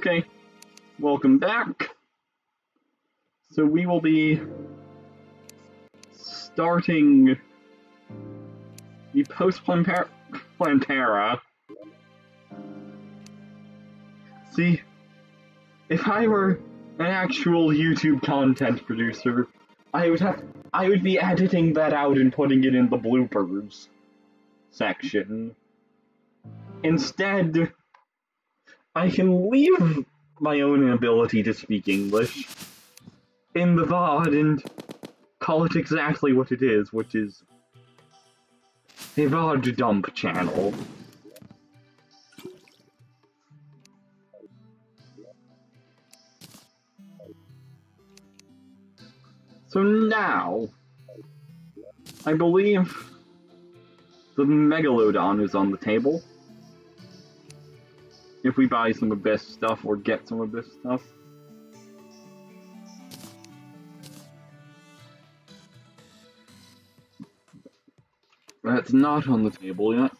Okay, welcome back. So we will be starting the post-Plantera. See, if I were an actual YouTube content producer, I would be editing that out and putting it in the bloopers section. Instead, I can leave my own inability to speak English in the VOD and call it exactly what it is, which is a VOD dump channel. So now, I believe the Megalodon is on the table. If we buy some Abyss stuff or get some Abyss stuff. That's not on the table yet.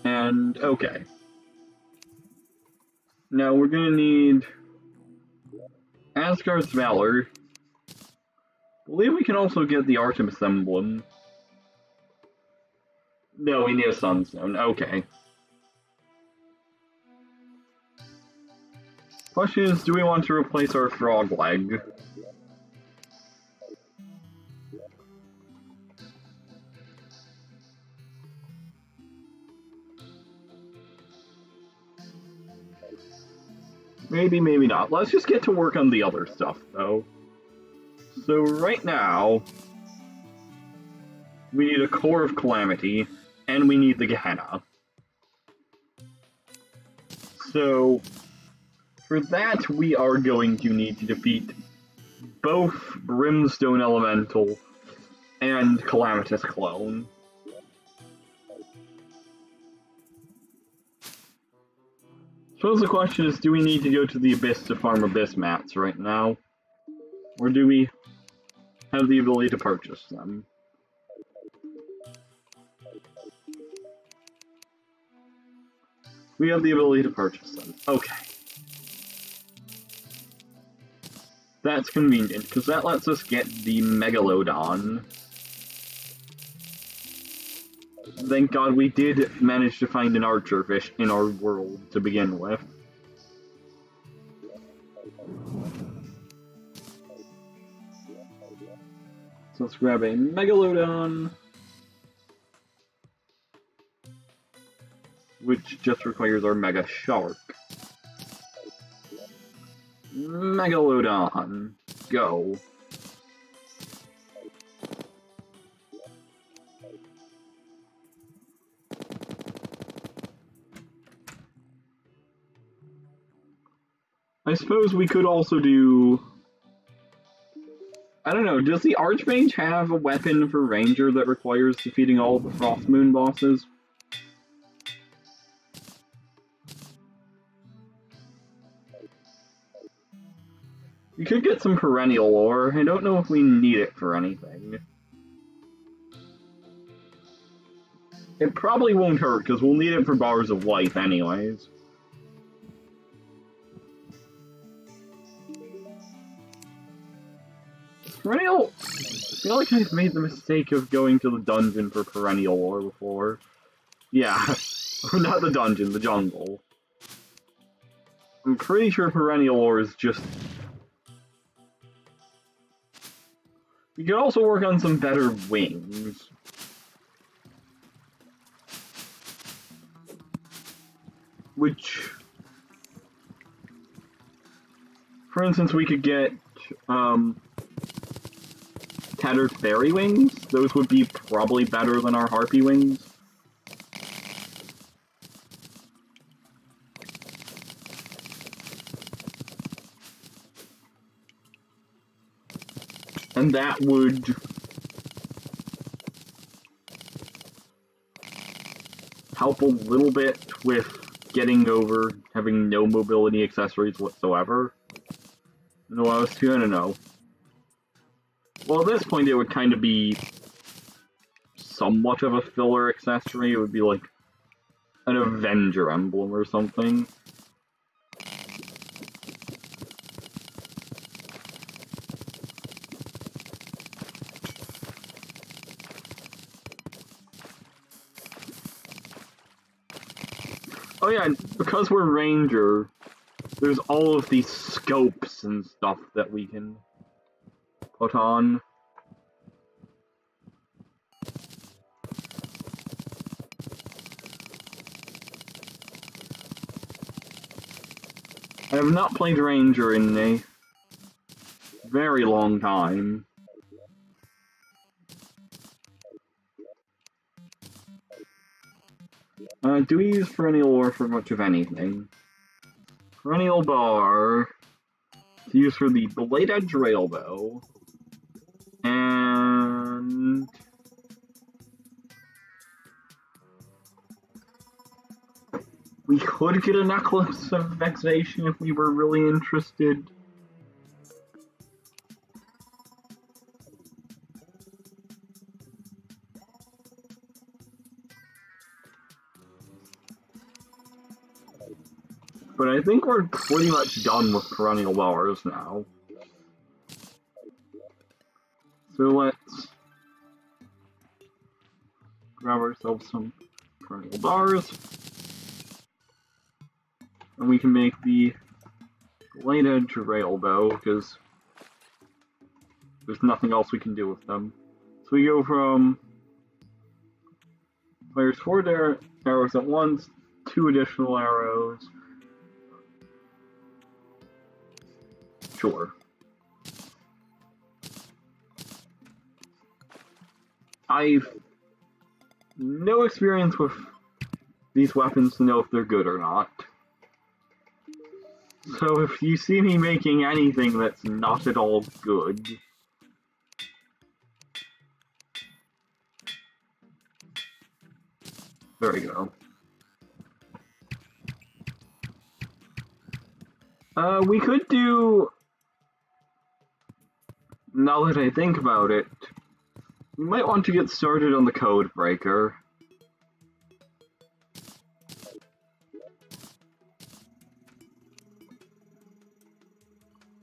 And, okay. Now we're gonna need Asgard's Valor. I believe we can also get the Artemis Emblem. No, we need a Sunstone. Okay. Question is, do we want to replace our frog leg? Maybe, maybe not. Let's just get to work on the other stuff, though. So right now, we need a Core of Calamity, and we need the Gehenna. So, for that, we are going to need to defeat both Brimstone Elemental and Calamitas Clone. So the question is, do we need to go to the Abyss to farm Abyss mats right now? Or do we have the ability to purchase them? We have the ability to purchase them. Okay. That's convenient, because that lets us get the Megalodon. Thank God we did manage to find an archer fish in our world to begin with. So let's grab a Megalodon, which just requires our Mega Shark. Megalodon, go. I suppose we could also do... I don't know, does the Archmage have a weapon for Ranger that requires defeating all of the Frostmoon bosses? We could get some Perennial Ore. I don't know if we need it for anything. It probably won't hurt, because we'll need it for Bars of Life anyways. Perennial... I feel like I've made the mistake of going to the dungeon for Perennial Ore before. Yeah. Not the dungeon, the jungle. I'm pretty sure Perennial Ore is just... We could also work on some better wings. Which... For instance, we could get, Tattered Fairy Wings. Those would be probably better than our Harpy Wings. And that would help a little bit with getting over having no mobility accessories whatsoever. No, I was gonna know. Well, at this point, it would kind of be somewhat of a filler accessory. It would be like an Avenger emblem or something. Oh yeah, because we're Ranger, there's all of these scopes and stuff that we can put on. I have not played Ranger in a very long time. Do we use Perennial Ore for much of anything? Perennial Bar to use for the Blade Edge Railbow, and we could get a Necklace of Vexation if we were really interested. But I think we're pretty much done with Perennial Bars now. So let's grab ourselves some Perennial Bars. And we can make the Blade Edge Railbow, because there's nothing else we can do with them. So we go from fires 4 arrows at once, 2 additional arrows. Sure. I've no experience with these weapons to know if they're good or not. So if you see me making anything that's not at all good, there we go. We could do, now that I think about it, we might want to get started on the Code Breaker.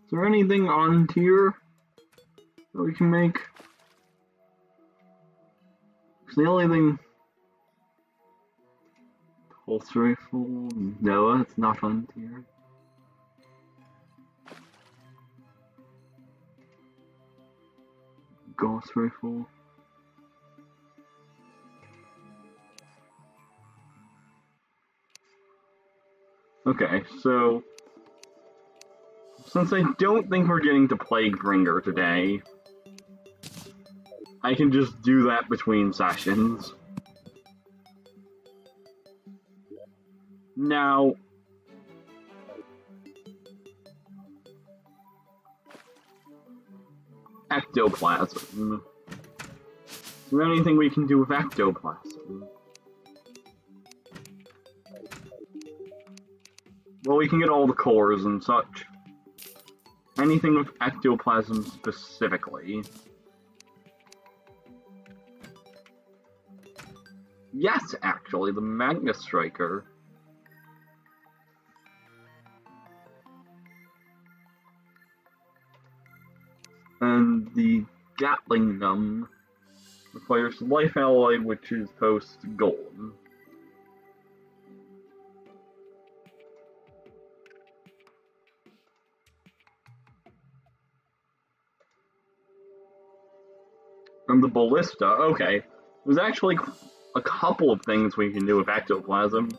Is there anything on tier that we can make? Because the only thing... Pulse Rifle? No, it's not on tier. Gauss Rifle. Okay, so... since I don't think we're getting to Plaguebringer today, I can just do that between sessions. Now... Ectoplasm. Is there anything we can do with ectoplasm? Well, we can get all the cores and such. Anything with ectoplasm specifically. Yes, actually, the Magnus Striker. And the Gatling Gun requires Life Alloy, which is post-Golem. And the Ballista, okay. There's actually a couple of things we can do with ectoplasm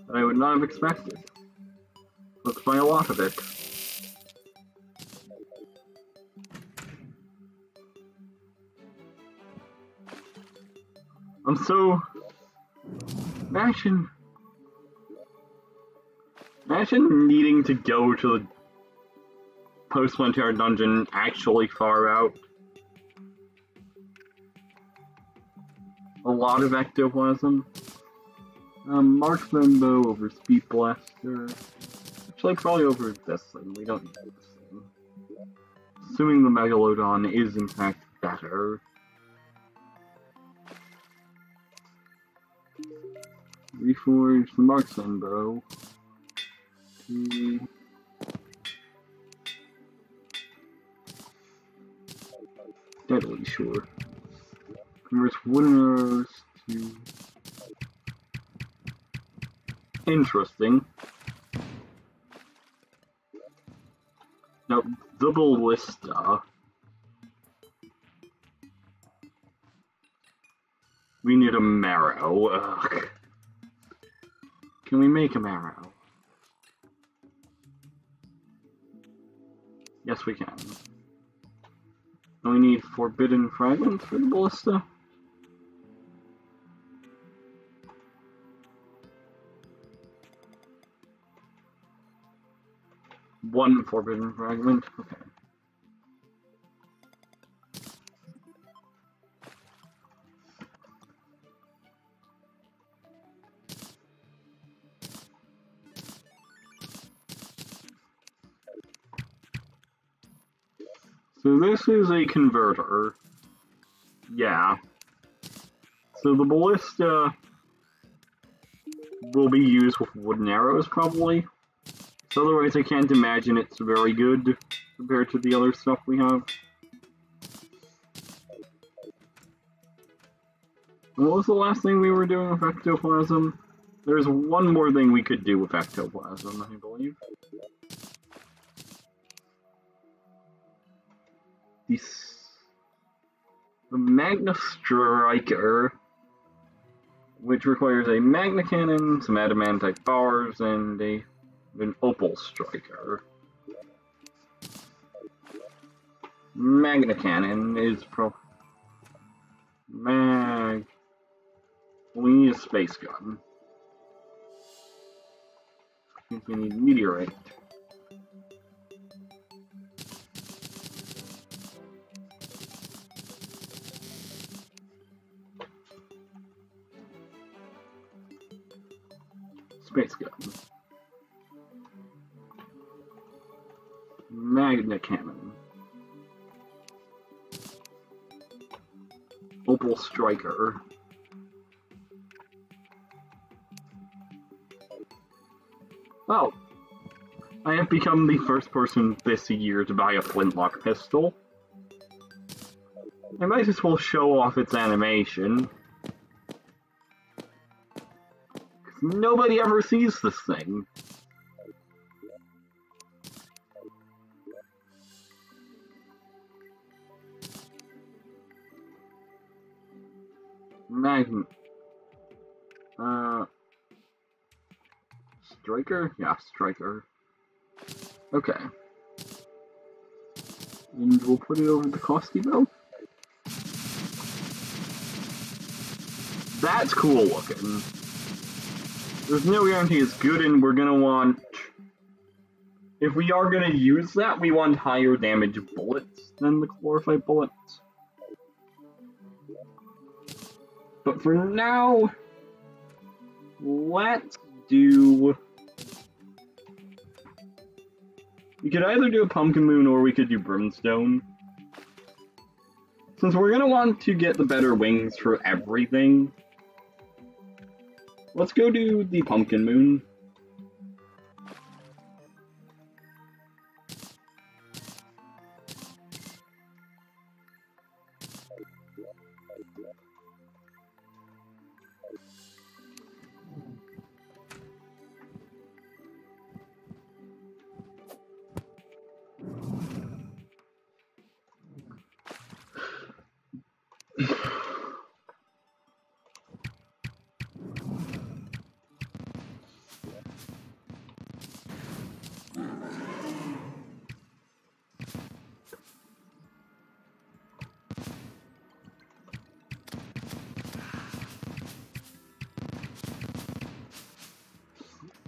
that I would not have expected. Let's find a lot of it. I'm so... Imagine needing to go to the post-Planetary dungeon actually far out. A lot of ectoplasm. Marksman Bow over Speed Blaster. Actually, probably over this thing. We don't need this thing. Assuming the Megalodon is in fact better. Reforge the marksman bow. Deadly, sure. Converts wooden arrows to... Interesting. Now, the ballista. We need a marrow. Ugh. Can we make a marrow? Yes, we can. And we need forbidden fragments for the ballista. One forbidden fragment. Okay. So this is a converter. Yeah. So the ballista will be used with wooden arrows, probably. So otherwise I can't imagine it's very good compared to the other stuff we have. What was the last thing we were doing with ectoplasm? There's one more thing we could do with ectoplasm, I believe. The Magna Striker, which requires a Magna Cannon, some adamantite bars, and an Opal Striker. Magna Cannon is we need a space gun. I think we need meteorite. Space gun. Magna Cannon. Opal Striker. Oh! I have become the first person this year to buy a flintlock pistol. I might as well show off its animation. Nobody ever sees this thing. Striker? Yeah, Striker. Okay. And we'll put it over the Costy bow. That's cool looking. There's no guarantee it's good, and we're gonna want... If we are gonna use that, we want higher damage bullets than the glorified bullets. But for now, let's do... We could either do a Pumpkin Moon or we could do Brimstone. Since we're gonna want to get the better wings for everything, let's go do the Pumpkin Moon.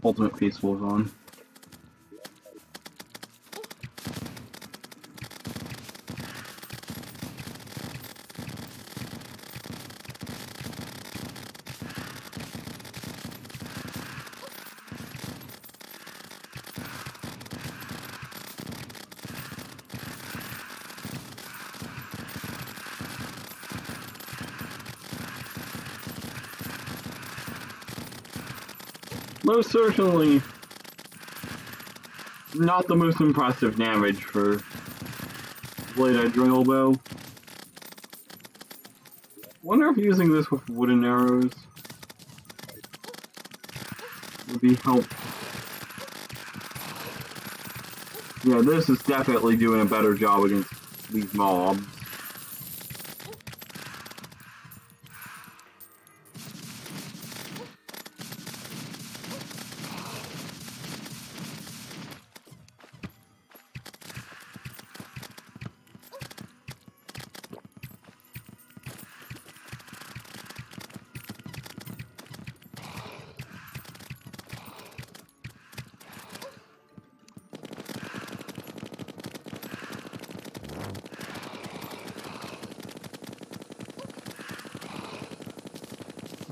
Ultimate Peaceful is on. Most certainly not the most impressive damage for Blade-Edge Railbow. Wonder if using this with wooden arrows would be helpful. Yeah, this is definitely doing a better job against these mobs.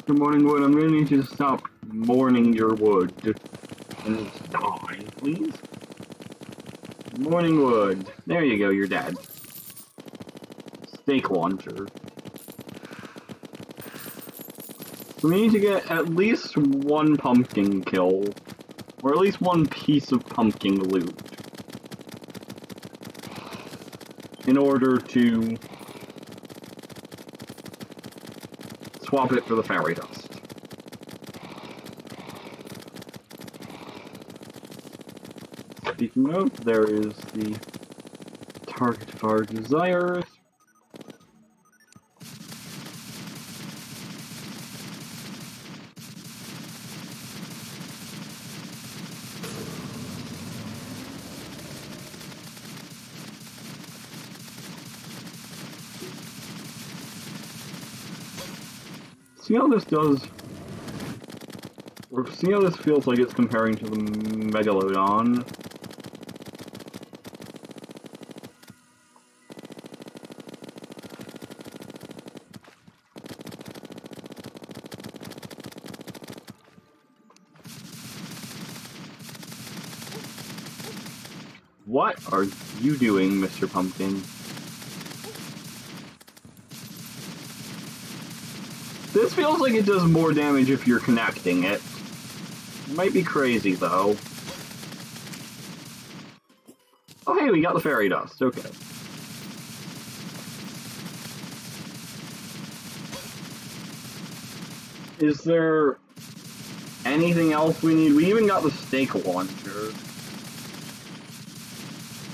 Good morning, wood. I'm gonna need you to stop mourning your wood. And die, please. Morning wood. There you go, you're dead. Steak launcher. We need to get at least one pumpkin kill. Or at least one piece of pumpkin loot. In order to swap it for the fairy dust. Speaking of, there is the target of our desires. See how this does, or see how this feels like it's comparing to the Megalodon. What are you doing, Mr. Pumpkin? This feels like it does more damage if you're connecting it. Might be crazy, though. Oh hey, we got the fairy dust, okay. Is there anything else we need? We even got the steak launcher.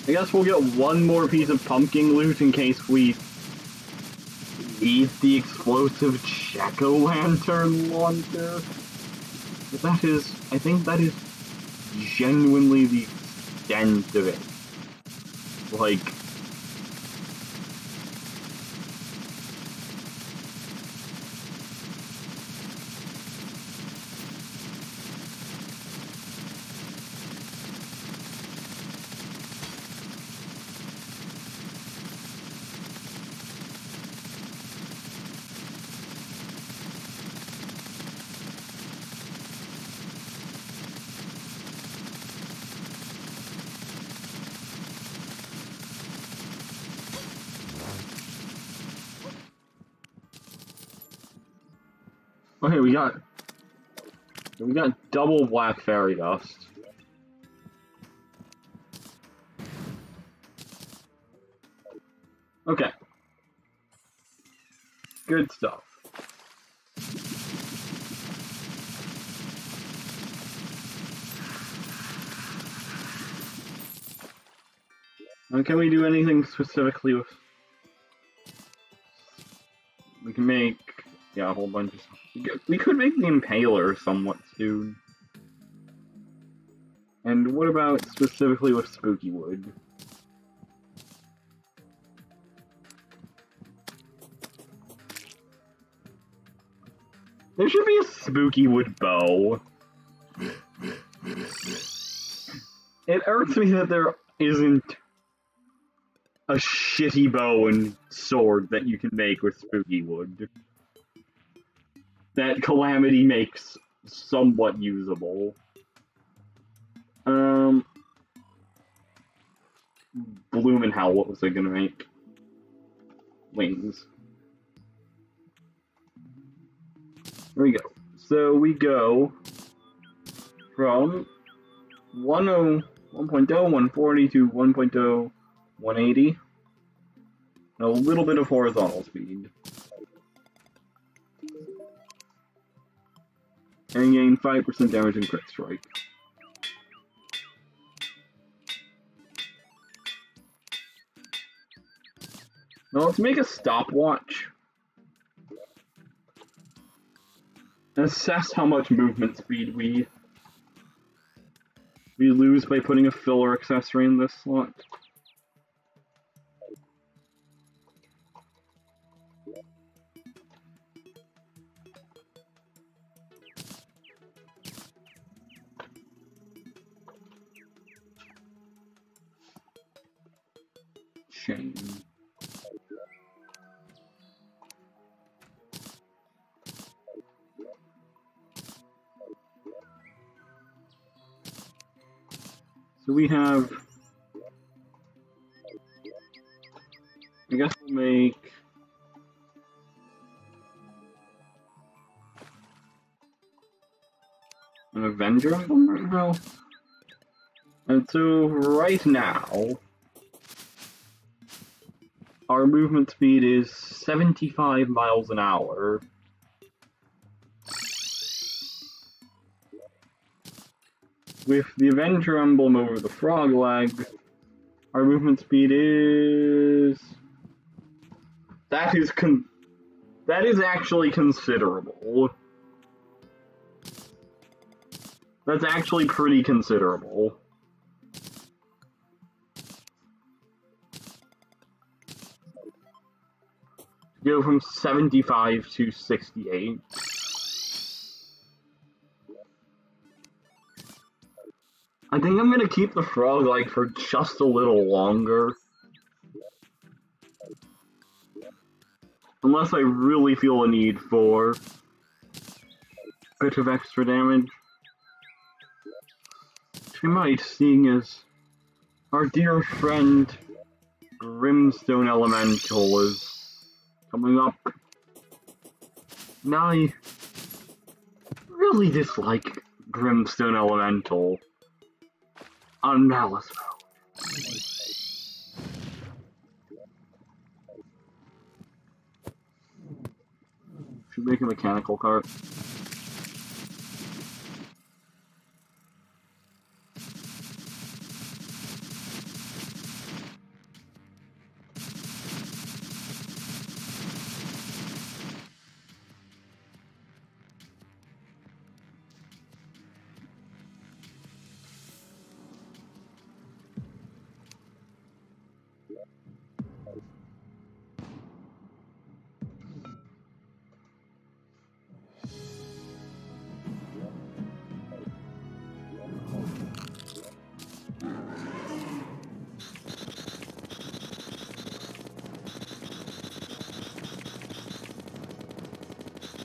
I guess we'll get one more piece of pumpkin loot in case we need the explosive jack-o'-lantern launcher. But that is, I think that is genuinely the extent of it. Like, okay, we got double black fairy dust. Okay. Good stuff. And can we do anything specifically with... We can make... Yeah, a whole bunch of stuff. We could make the Impaler somewhat soon. And what about specifically with Spooky Wood? There should be a Spooky Wood bow. It irks me that there isn't a shitty bow and sword that you can make with Spooky Wood. That Calamity makes somewhat usable. Bloomin' Hell, what was I gonna make? Wings. There we go. So we go from 1.0, 140 to 1.0, 180. And a little bit of horizontal speed. And gain 5% damage in crit strike. Now let's make a stopwatch. And assess how much movement speed we lose by putting a filler accessory in this slot. Chain. So we have, I guess we'll make an Avenger emblem right now. And so right now, our movement speed is 75 miles an hour. With the Avenger emblem over the frog leg, our movement speed is... That is actually considerable. That's actually pretty considerable. Go from 75 to 68. I think I'm gonna keep the frog leg for just a little longer. Unless I really feel a need for a bit of extra damage. Which we might, seeing as our dear friend Brimstone Elemental is coming up. Now I really dislike Brimstone Elemental on Malice mode. Should make a mechanical cart.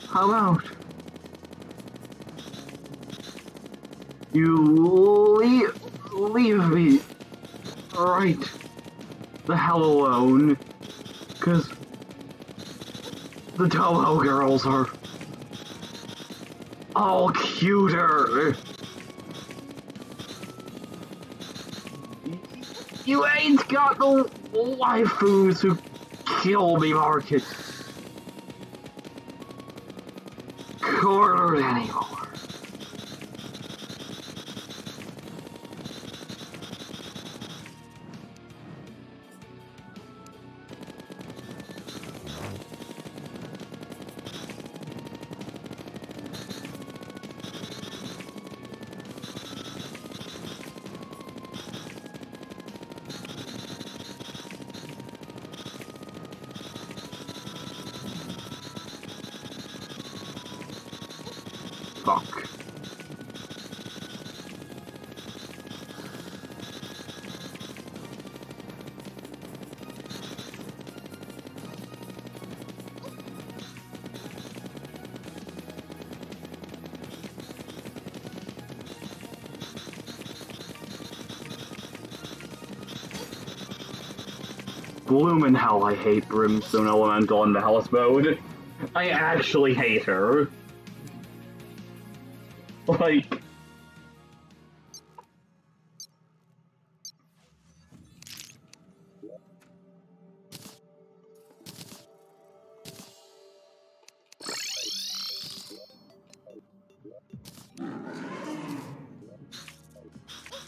How about you leave me right the hell alone, cause the Touhou girls are all cuter. You ain't got the waifus who kill me market cornered anymore. Fuck. Bloomin' hell, I hate Brimstone Elemental in Malice mode. I actually hate her. Like,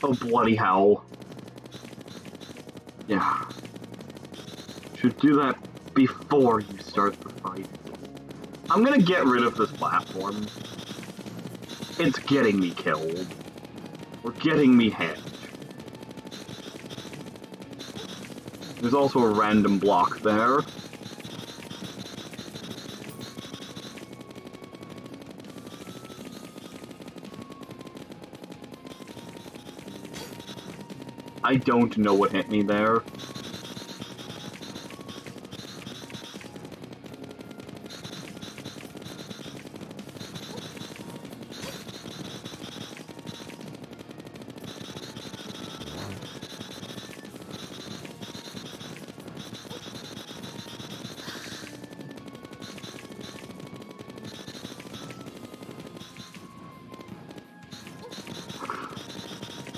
Oh, bloody hell. Yeah. Should do that before you start the fight. I'm gonna get rid of this platform. It's getting me killed. Or getting me hit. There's also a random block there. I don't know what hit me there.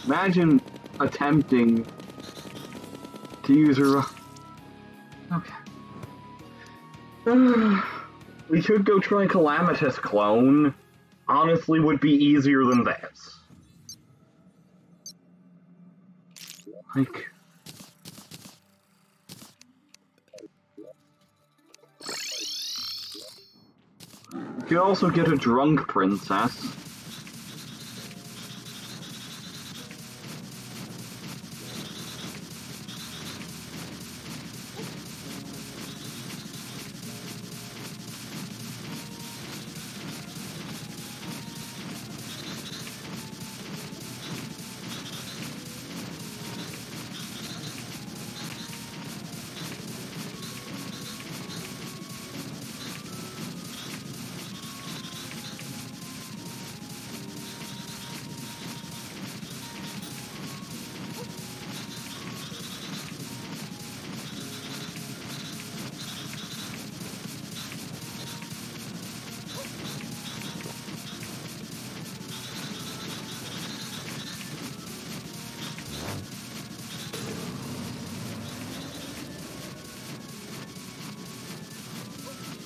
Imagine attempting to use her. Okay. We could go try Calamitas clone. Honestly, would be easier than this. Like. You could also get a drunk princess.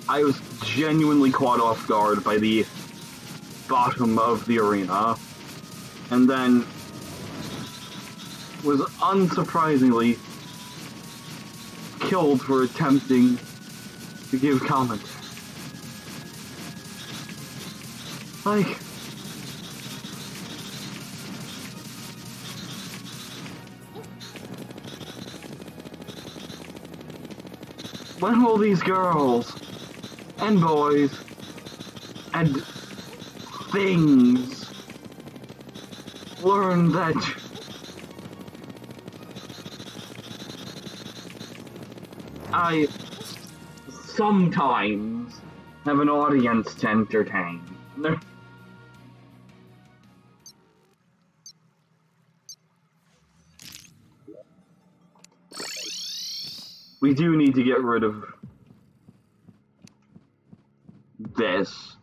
I was genuinely caught off guard by the bottom of the arena, and then was unsurprisingly killed for attempting to give comment. Like, when will these girls and boys and things learn that I sometimes have an audience to entertain? We do need to get rid of this.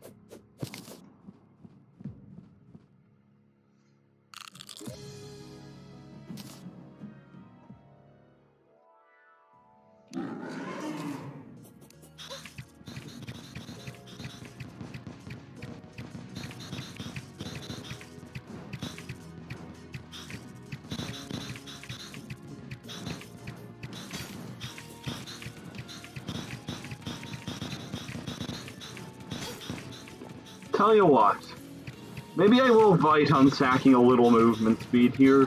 Tell you what, maybe I will bite on sacking a little movement speed here,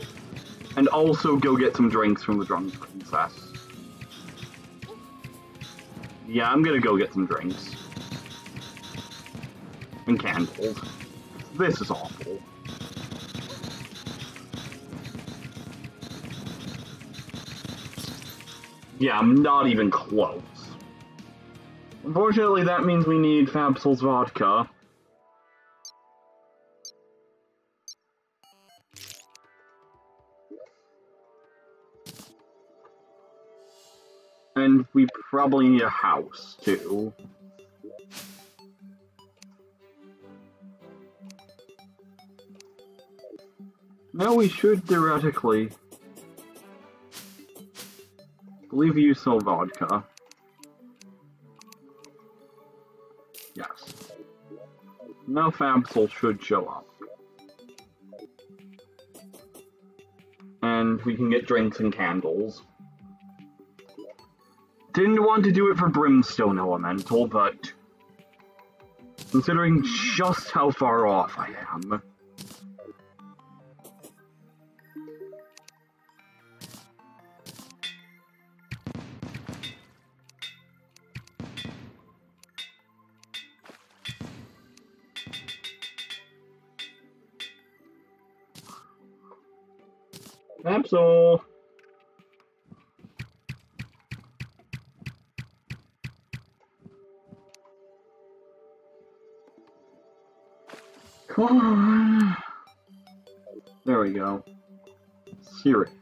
and also go get some drinks from the drunk princess. Yeah, I'm gonna go get some drinks. And candles. This is awful. Yeah, I'm not even close. Unfortunately, that means we need Fabsol's vodka. And we probably need a house, too. No, we should theoretically. I believe you sell vodka. Yes. Now Fabsol should show up. And we can get drinks and candles. Didn't want to do it for Brimstone Elemental, but considering just how far off I am. Absol. Come on. There we go. Serious.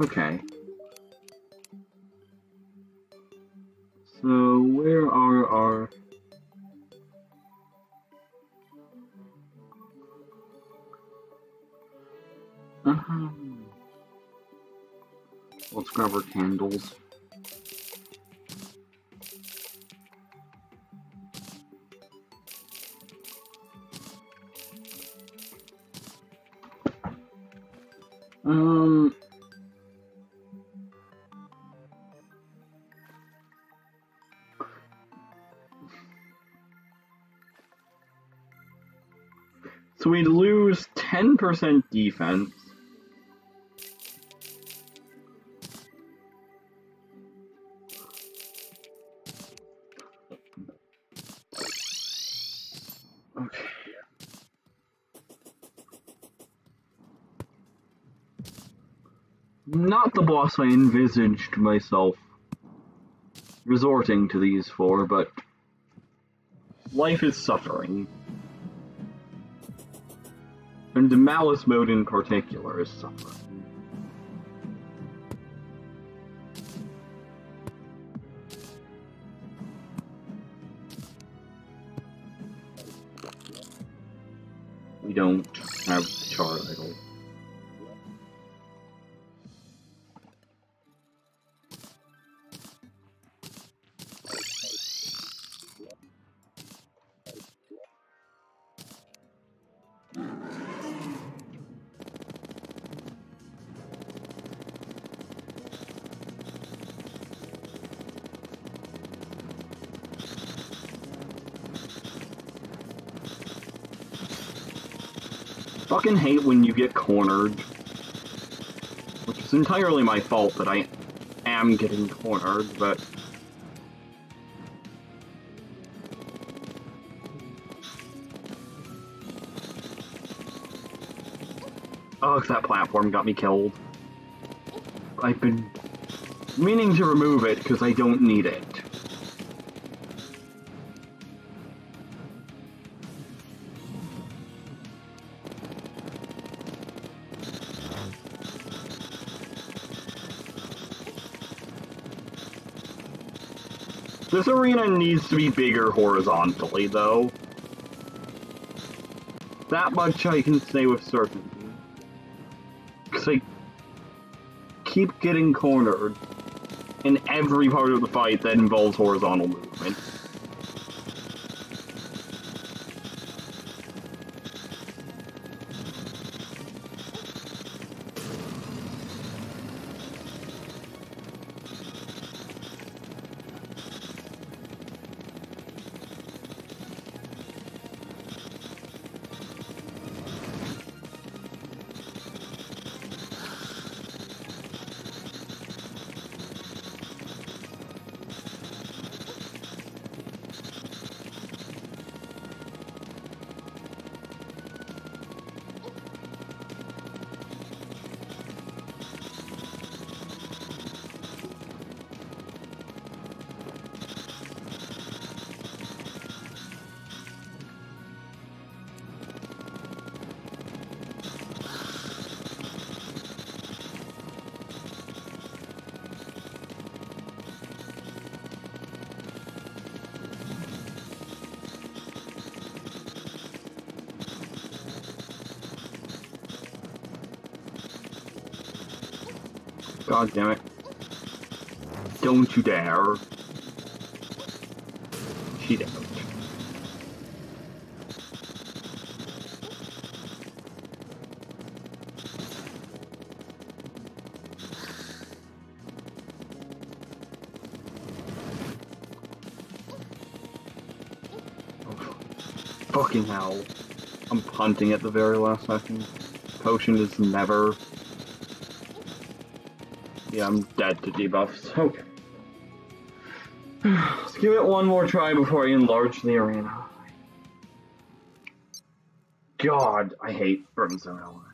Okay. So where are our... Let's grab our candles. So we'd lose 10% defense. Okay. Not the boss I envisaged myself resorting to these for, but life is suffering. And the Malice mode in particular is suffering. We don't have Char Idol. Fucking hate when you get cornered. Which is entirely my fault that I am getting cornered, but... Ugh, that platform got me killed. I've been meaning to remove it because I don't need it. This arena needs to be bigger horizontally, though. That much I can say with certainty. Because I keep getting cornered in every part of the fight that involves horizontal movement. God damn it. Don't you dare. Cheat out. Fucking hell. I'm punting at the very last second. Potion is never... Yeah, I'm dead to debuffs. Okay. Let's give it one more try before I enlarge the arena. God, I hate Brimstone Elemental.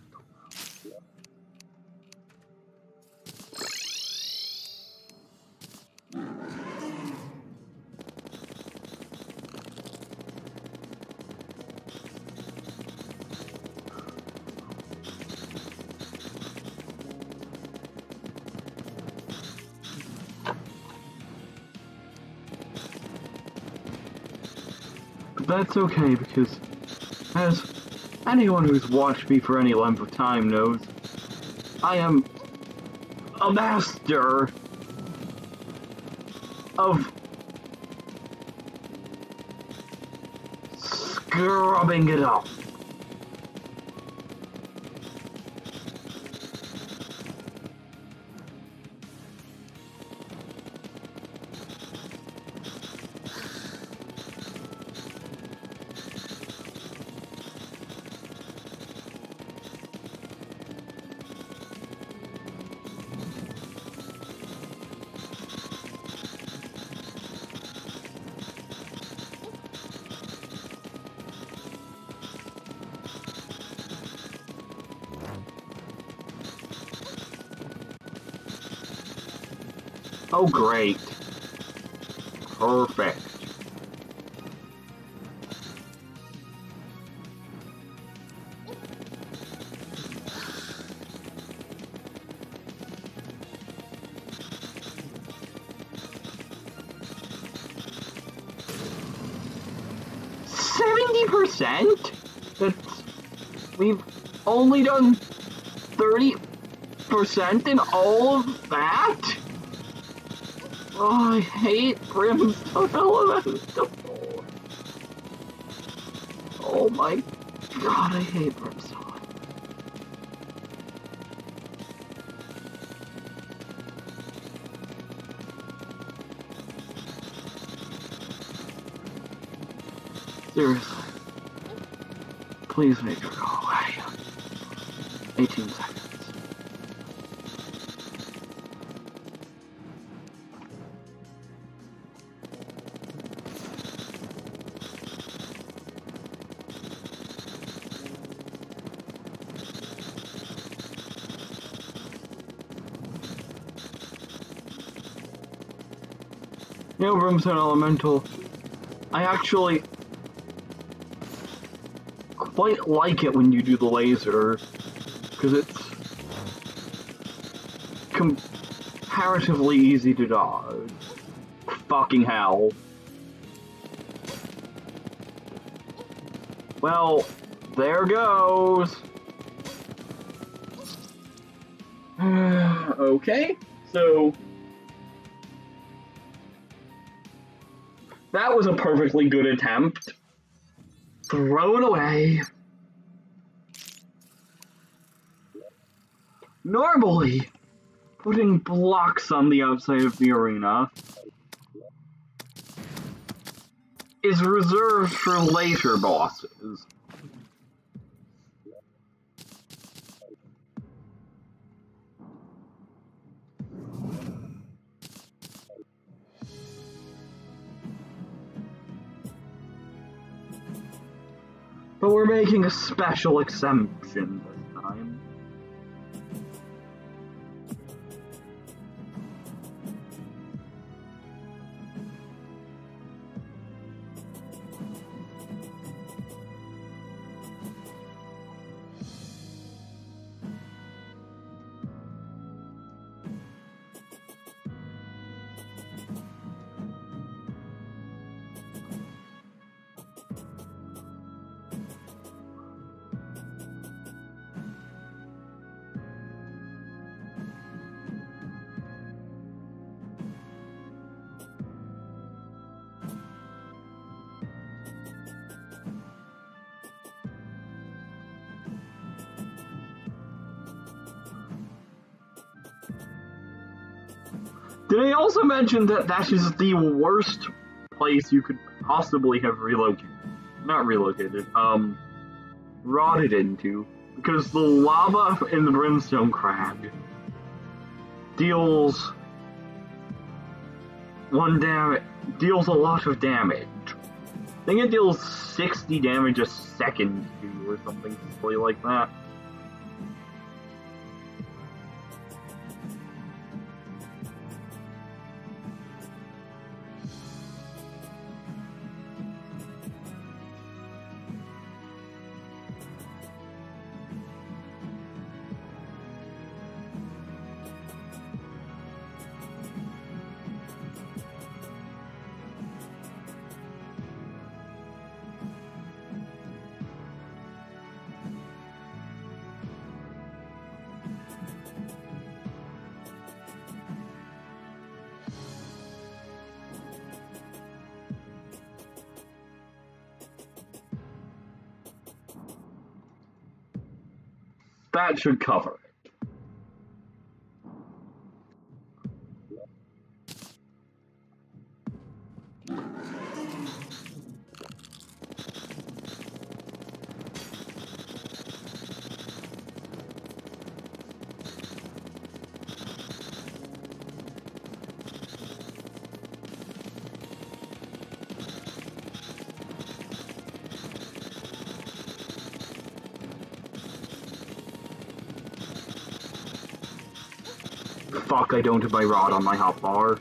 But that's okay, because as anyone who's watched me for any length of time knows, I am a master of scrubbing it up. Oh, great. Perfect. %? That's... We've only done 30% in all of that? Oh, I hate Brimstone Elemental. Oh my god, I hate Brimstone. Seriously. Please make her go away. 18 seconds. You know, Brimstone Elemental, I actually quite like it when you do the laser, because it's comparatively easy to dodge. Fucking hell. Well, there goes. Okay, so... That was a perfectly good attempt. Throw it away. Normally, putting blocks on the outside of the arena is reserved for later bosses. But we're making a special exemption this time. Did I also mention that that is the worst place you could possibly have relocated? not relocated, rotted into, because the lava in the Brimstone Crag deals deals a lot of damage. I think it deals 60 damage a second to you or something silly like that. That should cover it. Fuck, I don't have my rod on my hotbar.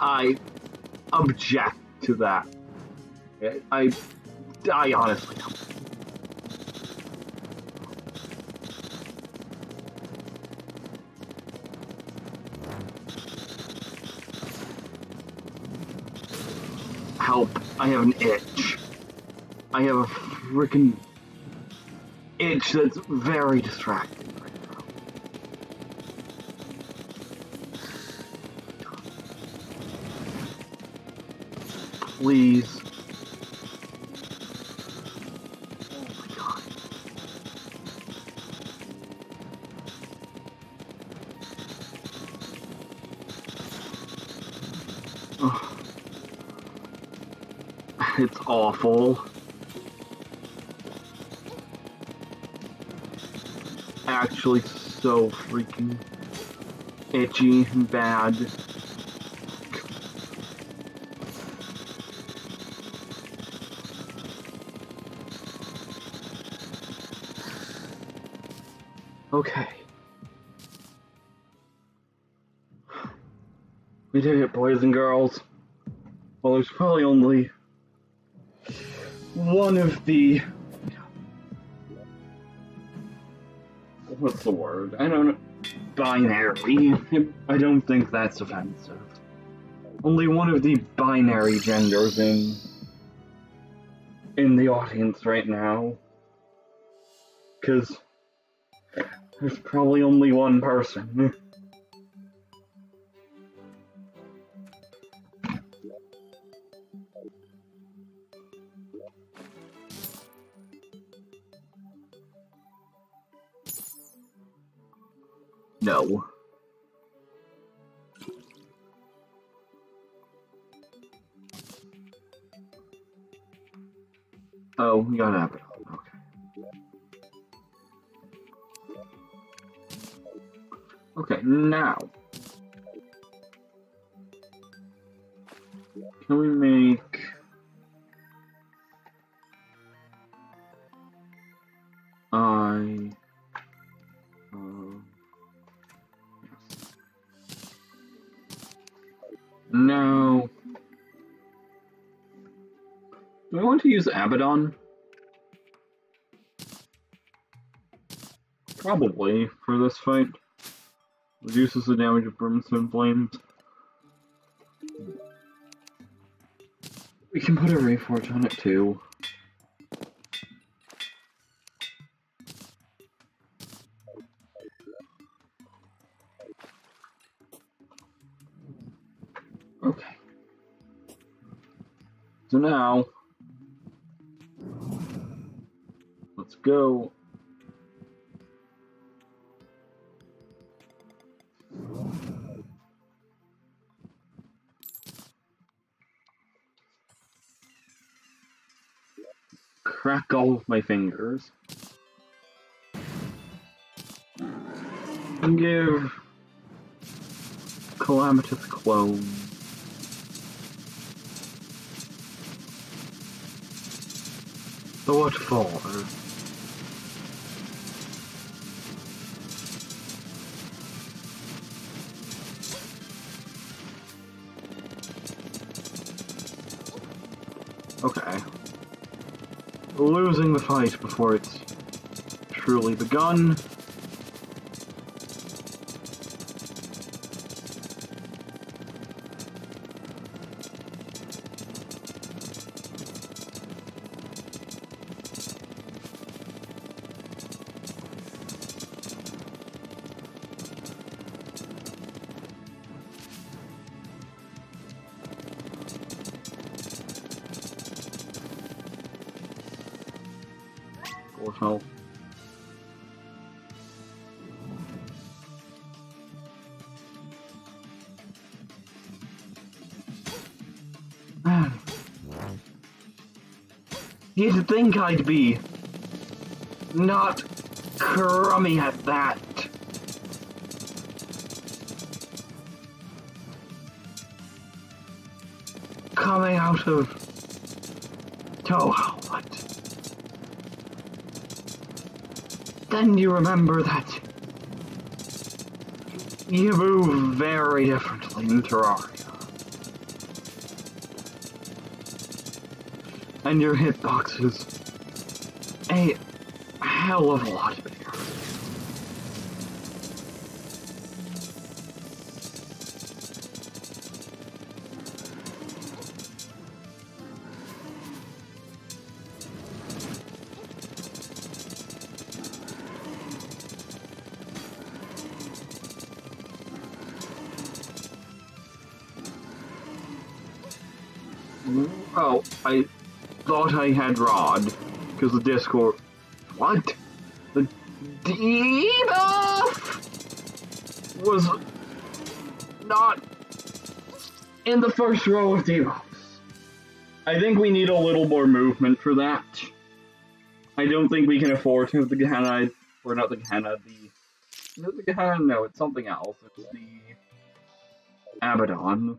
I object to that. I honestly don't. Help, I have an itch. I have a freaking itch that's very distracting right now. Please. Oh my god. Ugh. It's awful. Actually so freaking itchy and bad. Okay. We did it, boys and girls. Well, there's probably only one of the what's the word? I don't know. Binary. I don't think that's offensive. Only one of the binary genders in the audience right now. Because there's probably only one person. No. Oh, we got Abaddon. Okay. Okay, now. Can we make... Yes. No. Do I want to use Abaddon? Probably, for this fight. Reduces the damage of Brimstone Flames. We can put a Rayforge on it too. Okay. So now, let's go. Crack all of my fingers. And give Calamitas clone. So what for? Okay. Losing the fight before it's truly begun. Health. You'd think I'd be not crummy at that. Coming out of Touhou, but then you remember that you move very differently in Terraria. And your hitbox is a hell of a lot bigger. Oh, I thought I had Rod, because the Discord... What? The debuff was not in the first row of debuffs. I think we need a little more movement for that. I don't think we can afford to have the Gehenna, or not the Gehenna, the Gehenna, no, it's something else. It's the Abaddon.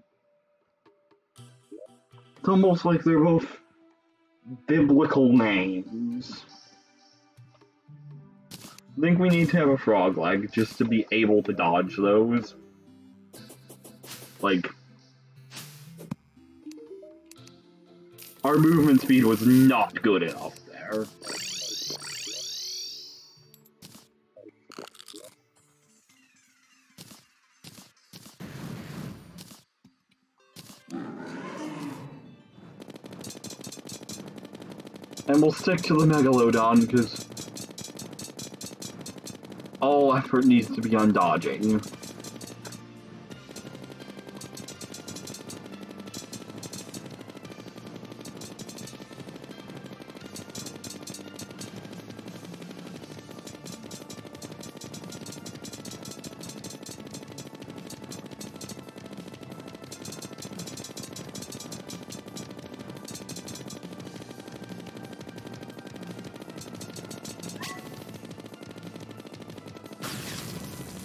It's almost like they're both biblical names. I think we need to have a frog leg just to be able to dodge those. Like, our movement speed was not good enough there. And we'll stick to the Megalodon, because all effort needs to be on dodging.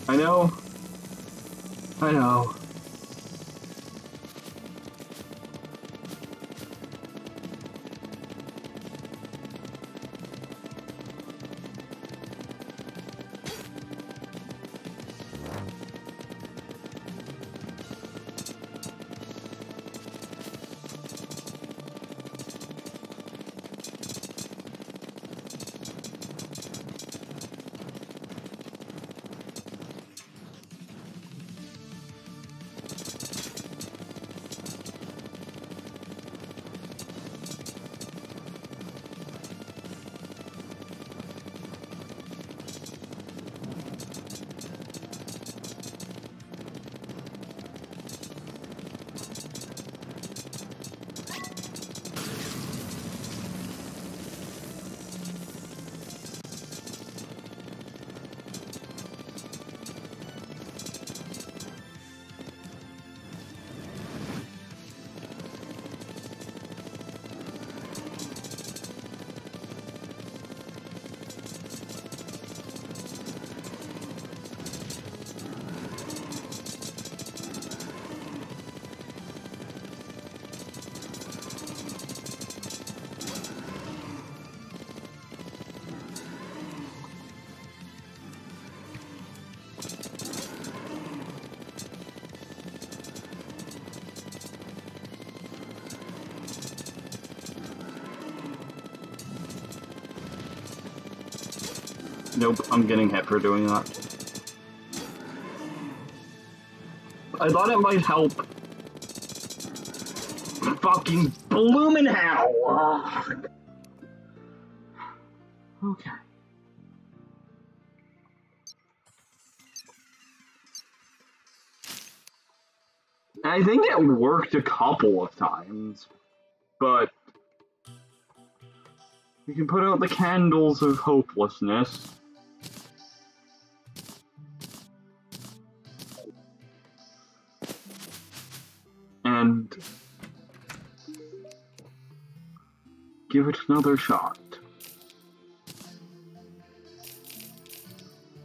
I know. I know. Nope, I'm getting hit for doing that. I thought it might help. Fucking bloomin' hell! Ugh. Okay. I think it worked a couple of times, but we can put out the candles of hopelessness. And give it another shot.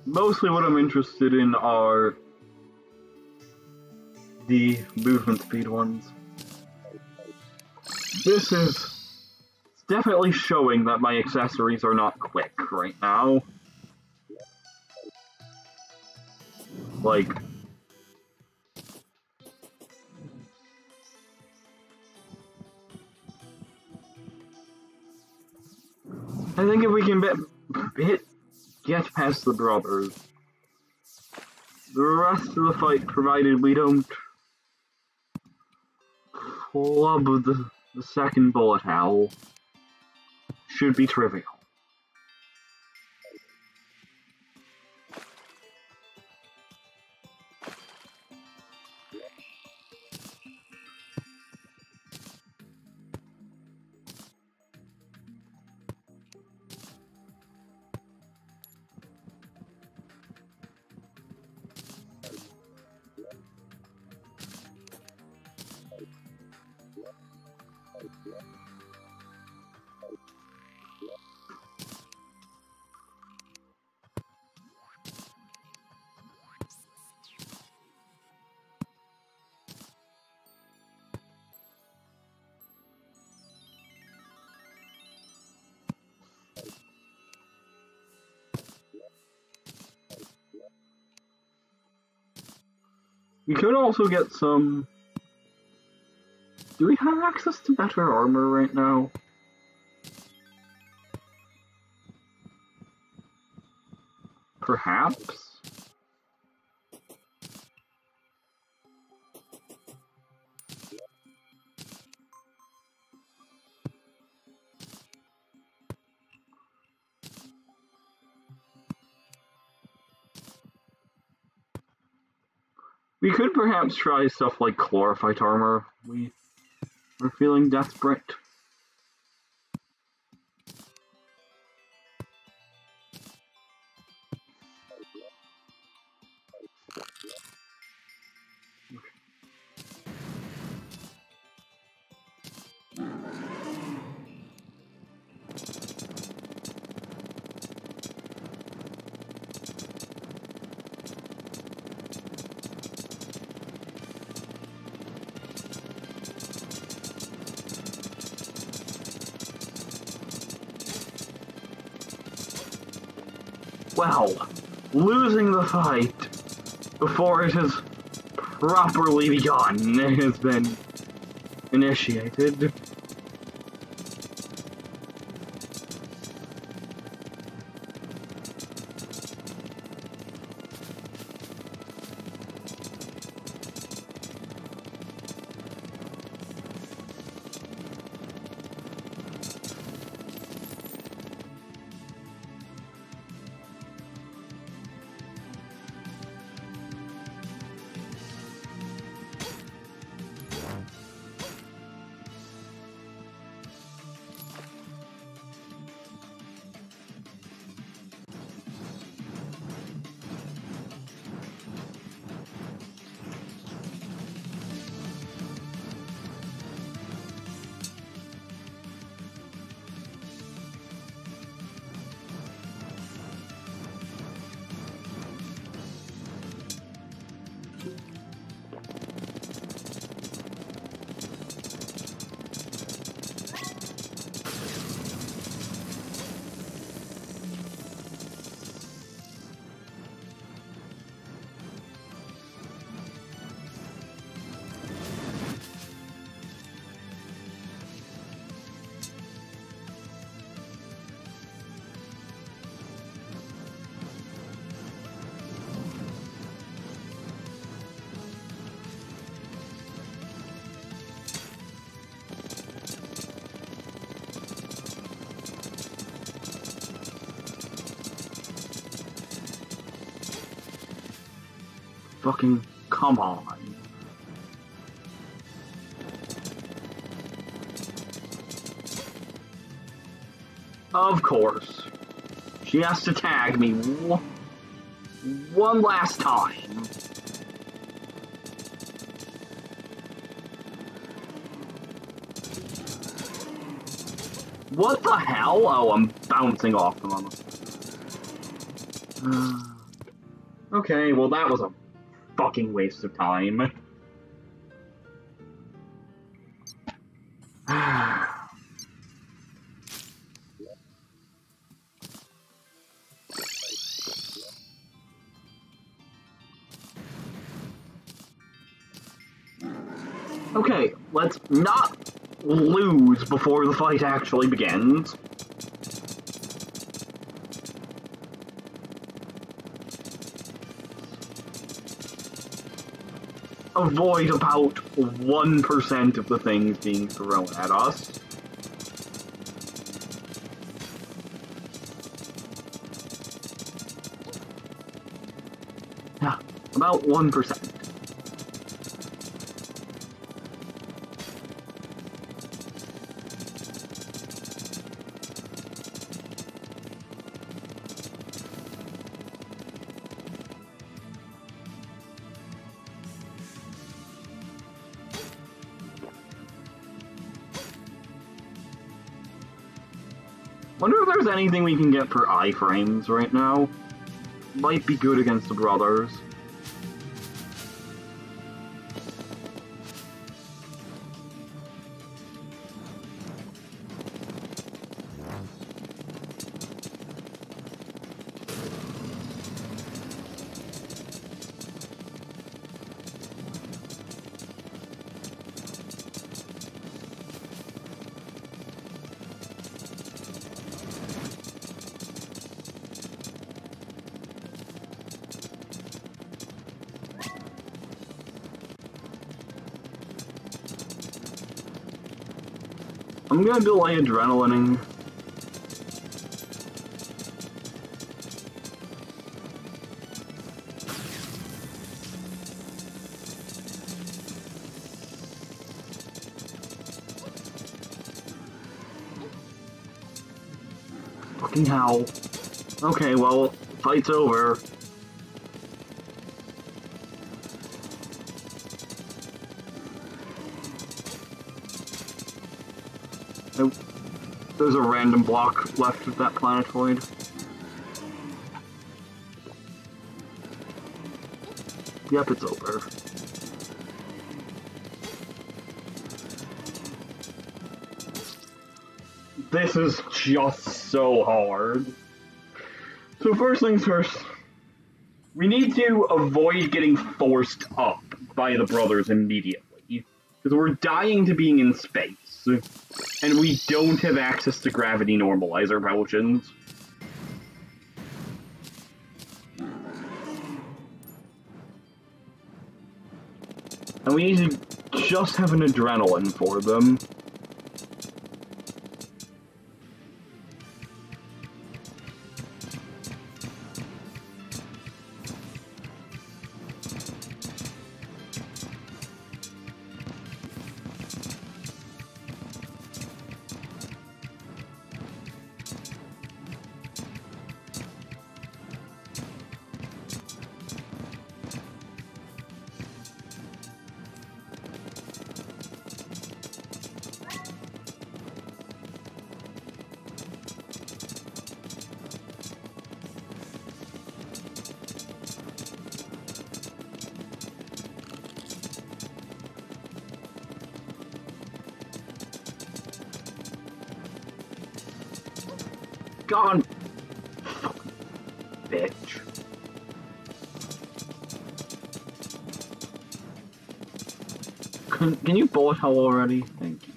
Mostly what I'm interested in are the movement speed ones. This is definitely showing that my accessories are not quick right now. Like, I think if we can get past the brothers, the rest of the fight, provided we don't club the second bullet owl, should be trivial. We could also get some... Do we have access to better armor right now? Perhaps? We could perhaps try stuff like chlorophyte armor. We are feeling desperate. Well, losing the fight before it has properly begun has been initiated. Fucking come on. Of course. She has to tag me one last time. What the hell? Oh, I'm bouncing off them on the... Okay, well that was a fucking waste of time. Okay, let's not lose before the fight actually begins. Avoid about 1% of the things being thrown at us. Yeah, about 1%. Wonder if there's anything we can get for iframes right now. Might be good against the brothers. I'm gonna delay adrenalining. Fucking hell. Okay, well, fight's over. Nope. There's a random block left of that planetoid. Yep, it's over. This is just so hard. So first things first, we need to avoid getting forced up by the brothers immediately. Because we're dying to being in space. And we don't have access to gravity normalizer potions. And we need to just have an adrenaline for them. Gone! Bitch. Can you bullet hell already? Thank you.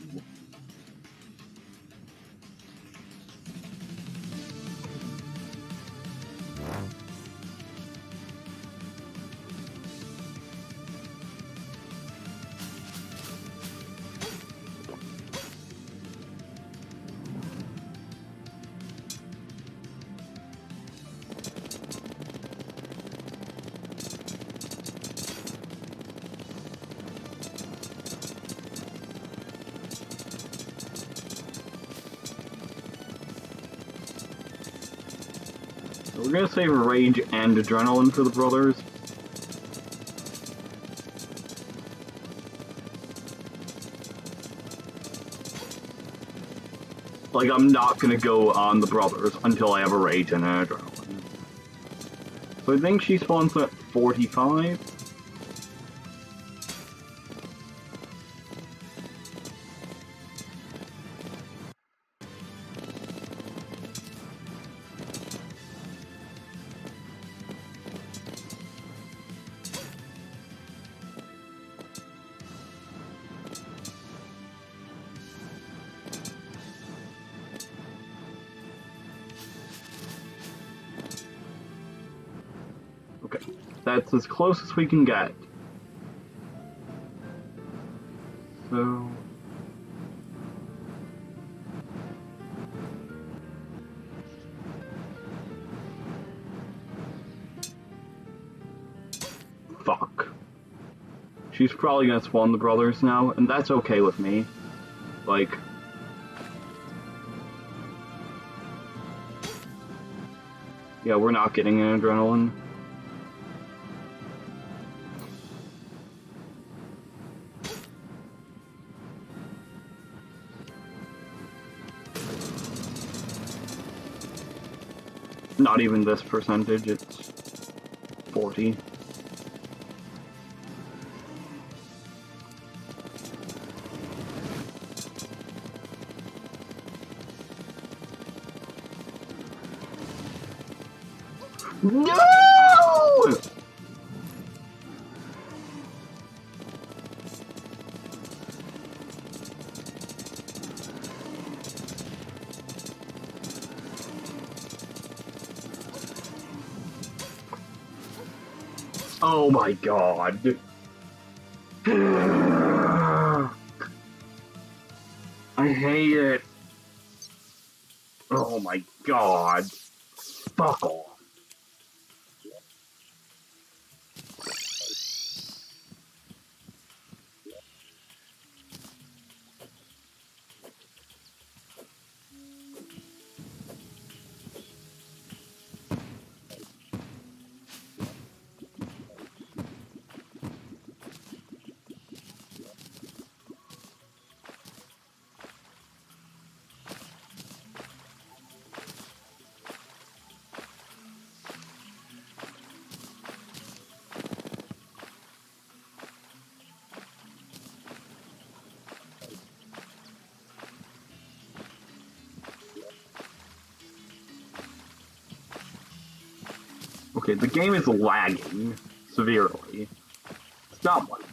We're gonna save rage and adrenaline for the brothers. Like, I'm not gonna go on the brothers until I have a rage and an adrenaline. So I think she spawns at 45. Okay, that's as close as we can get. So... Fuck. She's probably gonna spawn the brothers now, and that's okay with me. Like... Yeah, we're not getting an adrenaline. Not even this percentage, it's 40. No! Oh my god. I hate it. Oh my god. Fuck off. Okay, the game is lagging severely. Stop lagging.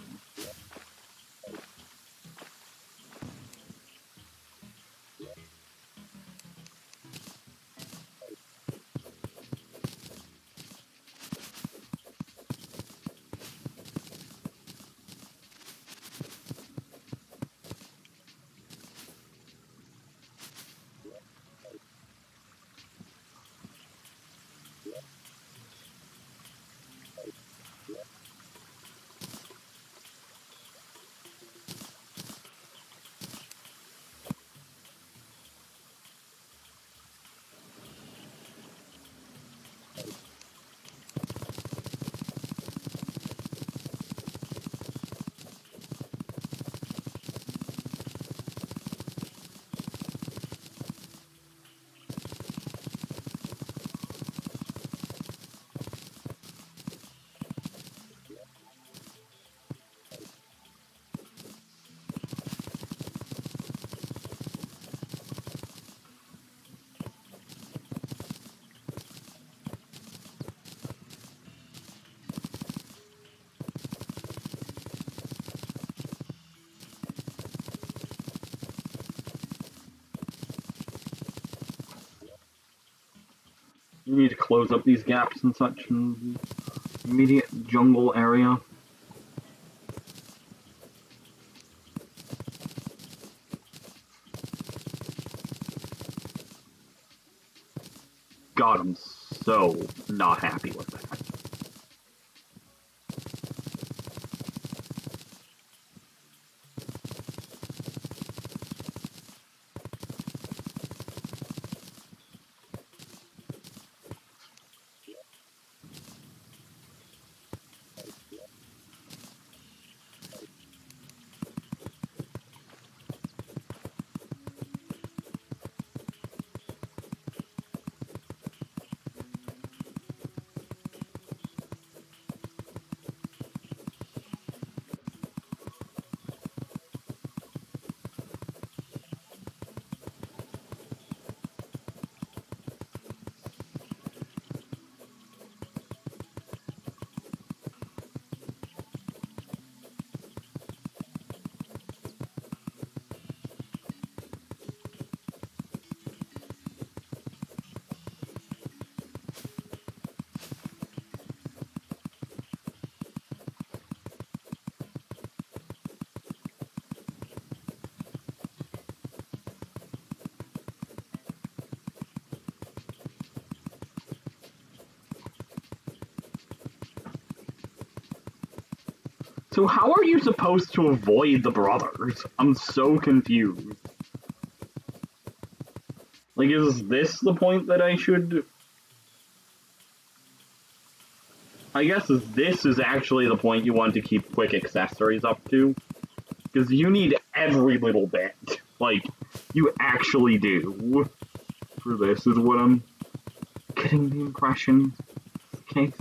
You need to close up these gaps and such in the immediate jungle area. God, I'm so not happy with that. So how are you supposed to avoid the brothers? I'm so confused. Like, is this the point that I should... I guess this is actually the point you want to keep quick accessories up to. Because you need every little bit. Like, you actually do. For this is what I'm getting the impression. Okay.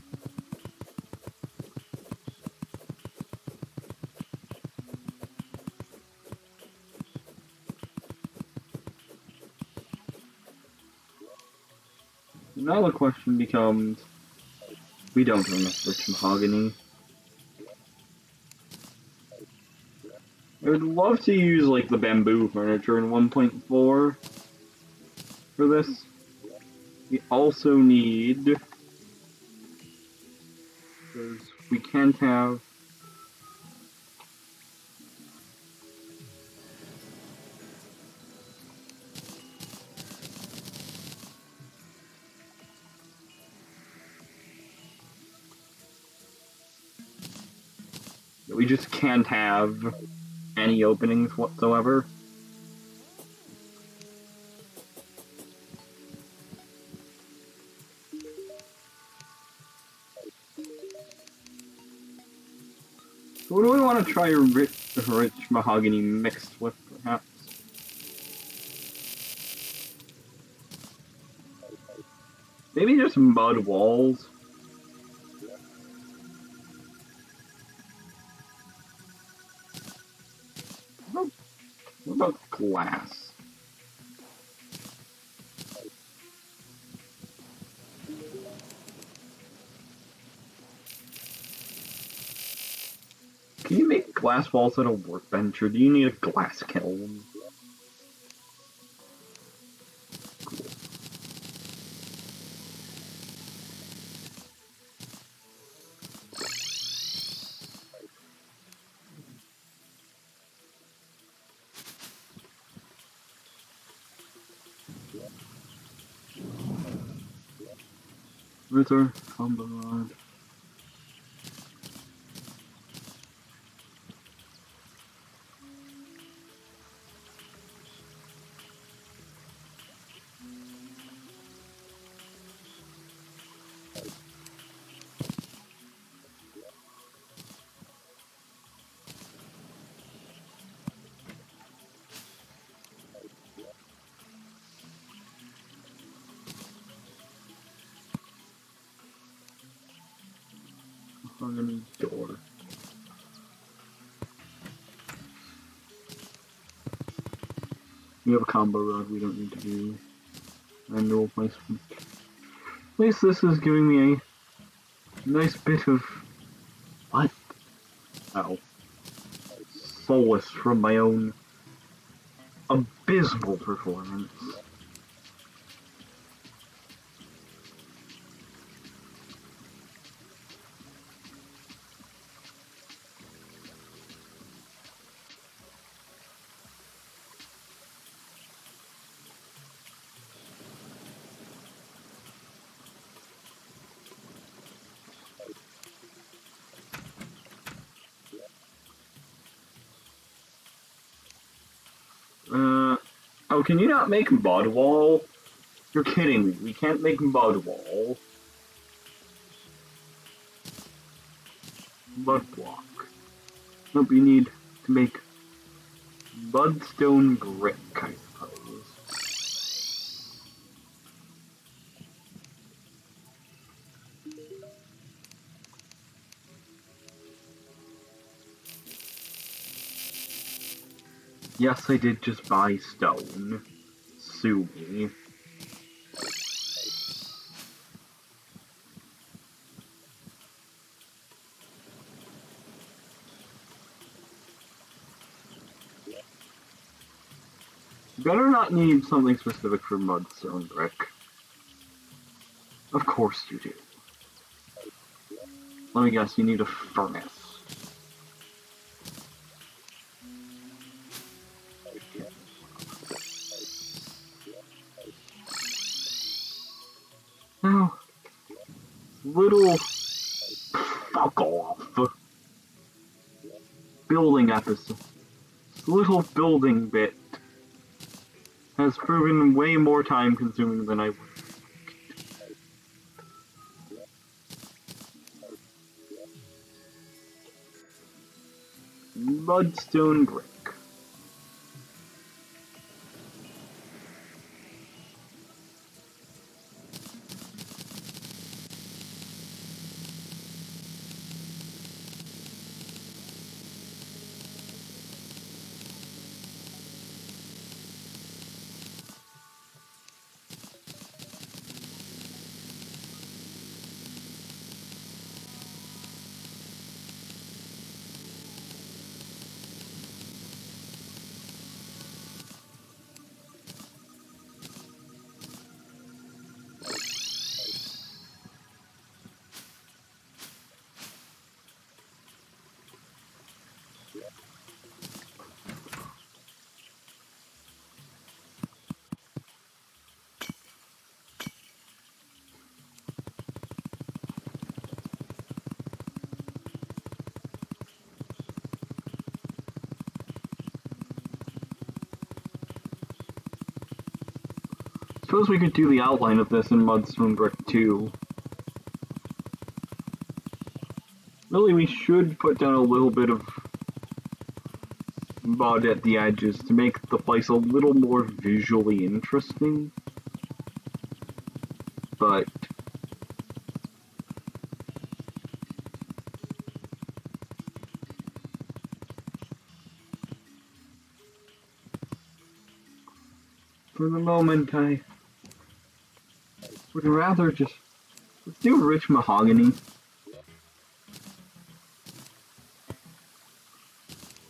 Now the question becomes, we don't have enough rich mahogany. I would love to use, like, the bamboo furniture in 1.4 for this. We also need, because we can't have... We just can't have any openings whatsoever. So what do we want to try rich mahogany mixed with, perhaps? Maybe just mud walls. What about glass? Can you make glass walls at a workbench, or do you need a glass kiln? Where's our combo rod? Mahogany door. We have a combo rod we don't need to do. Manual placement. At least this is giving me a nice bit of... what? Ow. Solace from my own abysmal performance. Oh, can you not make mud wall? You're kidding me. We can't make mud wall. Mud block. Nope, you need to make mudstone brick, I suppose. Yes, I did just buy stone. Sue me. You better not need something specific for mudstone brick. Of course you do. Let me guess, you need a furnace. Now, little fuck off building episode. This little building bit has proven way more time consuming than I would. Mudstone brick. Suppose we could do the outline of this in Mudstone Brick too. Really, we should put down a little bit of mud at the edges to make the place a little more visually interesting. But for the moment, I would rather just let's do rich mahogany.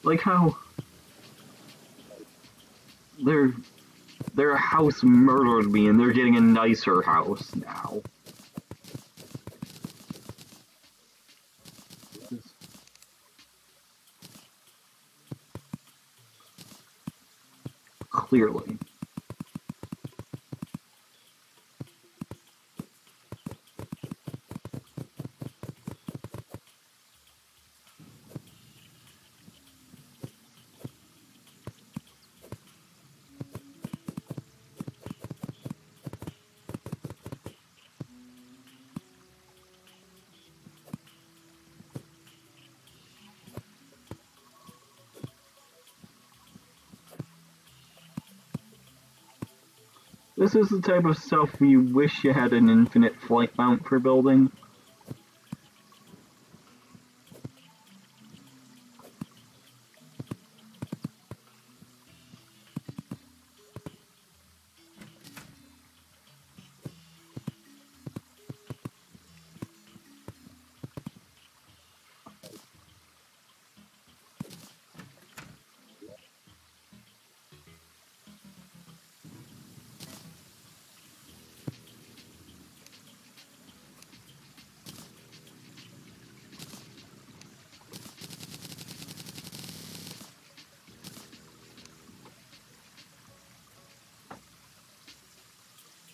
Like how their house murdered me and they're getting a nicer house now. Clearly. This is the type of stuff you wish you had an infinite flight mount for building.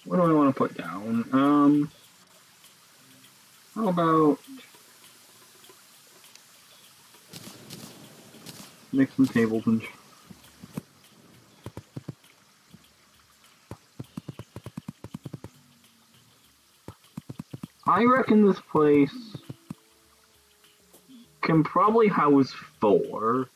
What do I want to put down? How about make some tables and I reckon this place can probably house 4.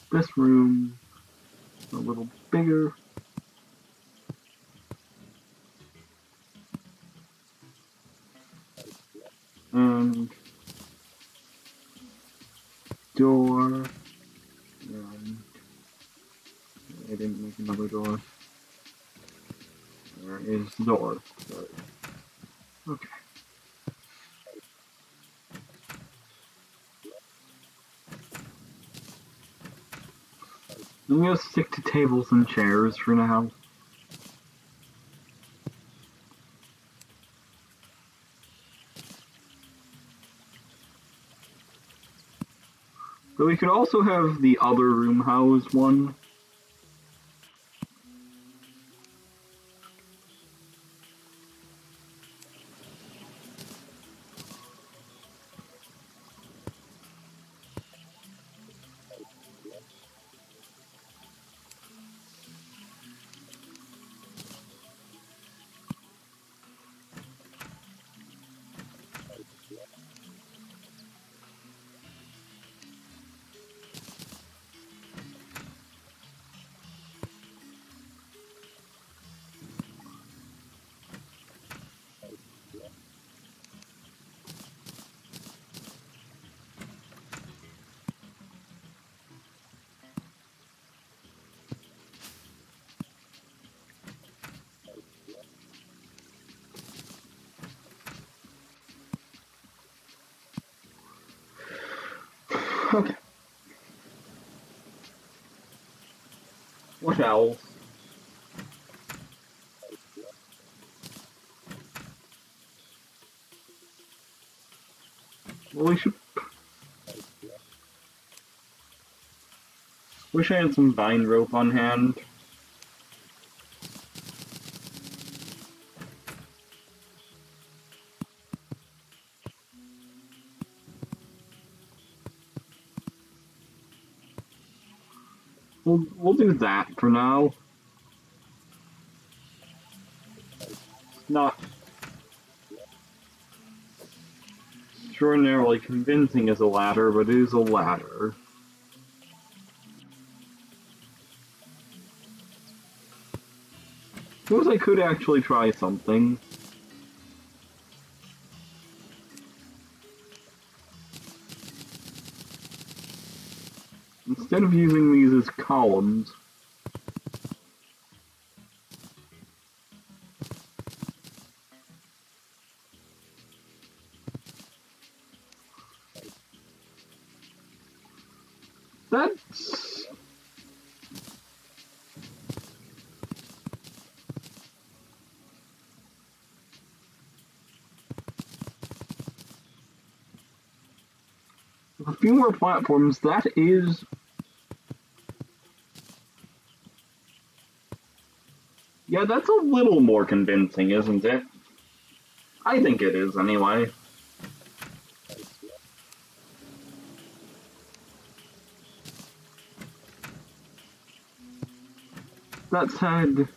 This room a little bigger. And door. And I didn't make another door. There is the door. Sorry. Okay. I'm gonna stick to tables and chairs for now. But we could also have the other room house one. Okay. What else? Well, we should... Wish I had some vine rope on hand. We'll do that for now. Not extraordinarily convincing as a ladder, but it is a ladder. Suppose I could actually try something. Instead of using these as columns, that's... a few more platforms, that is... Yeah, that's a little more convincing, isn't it? I think it is, anyway. That said...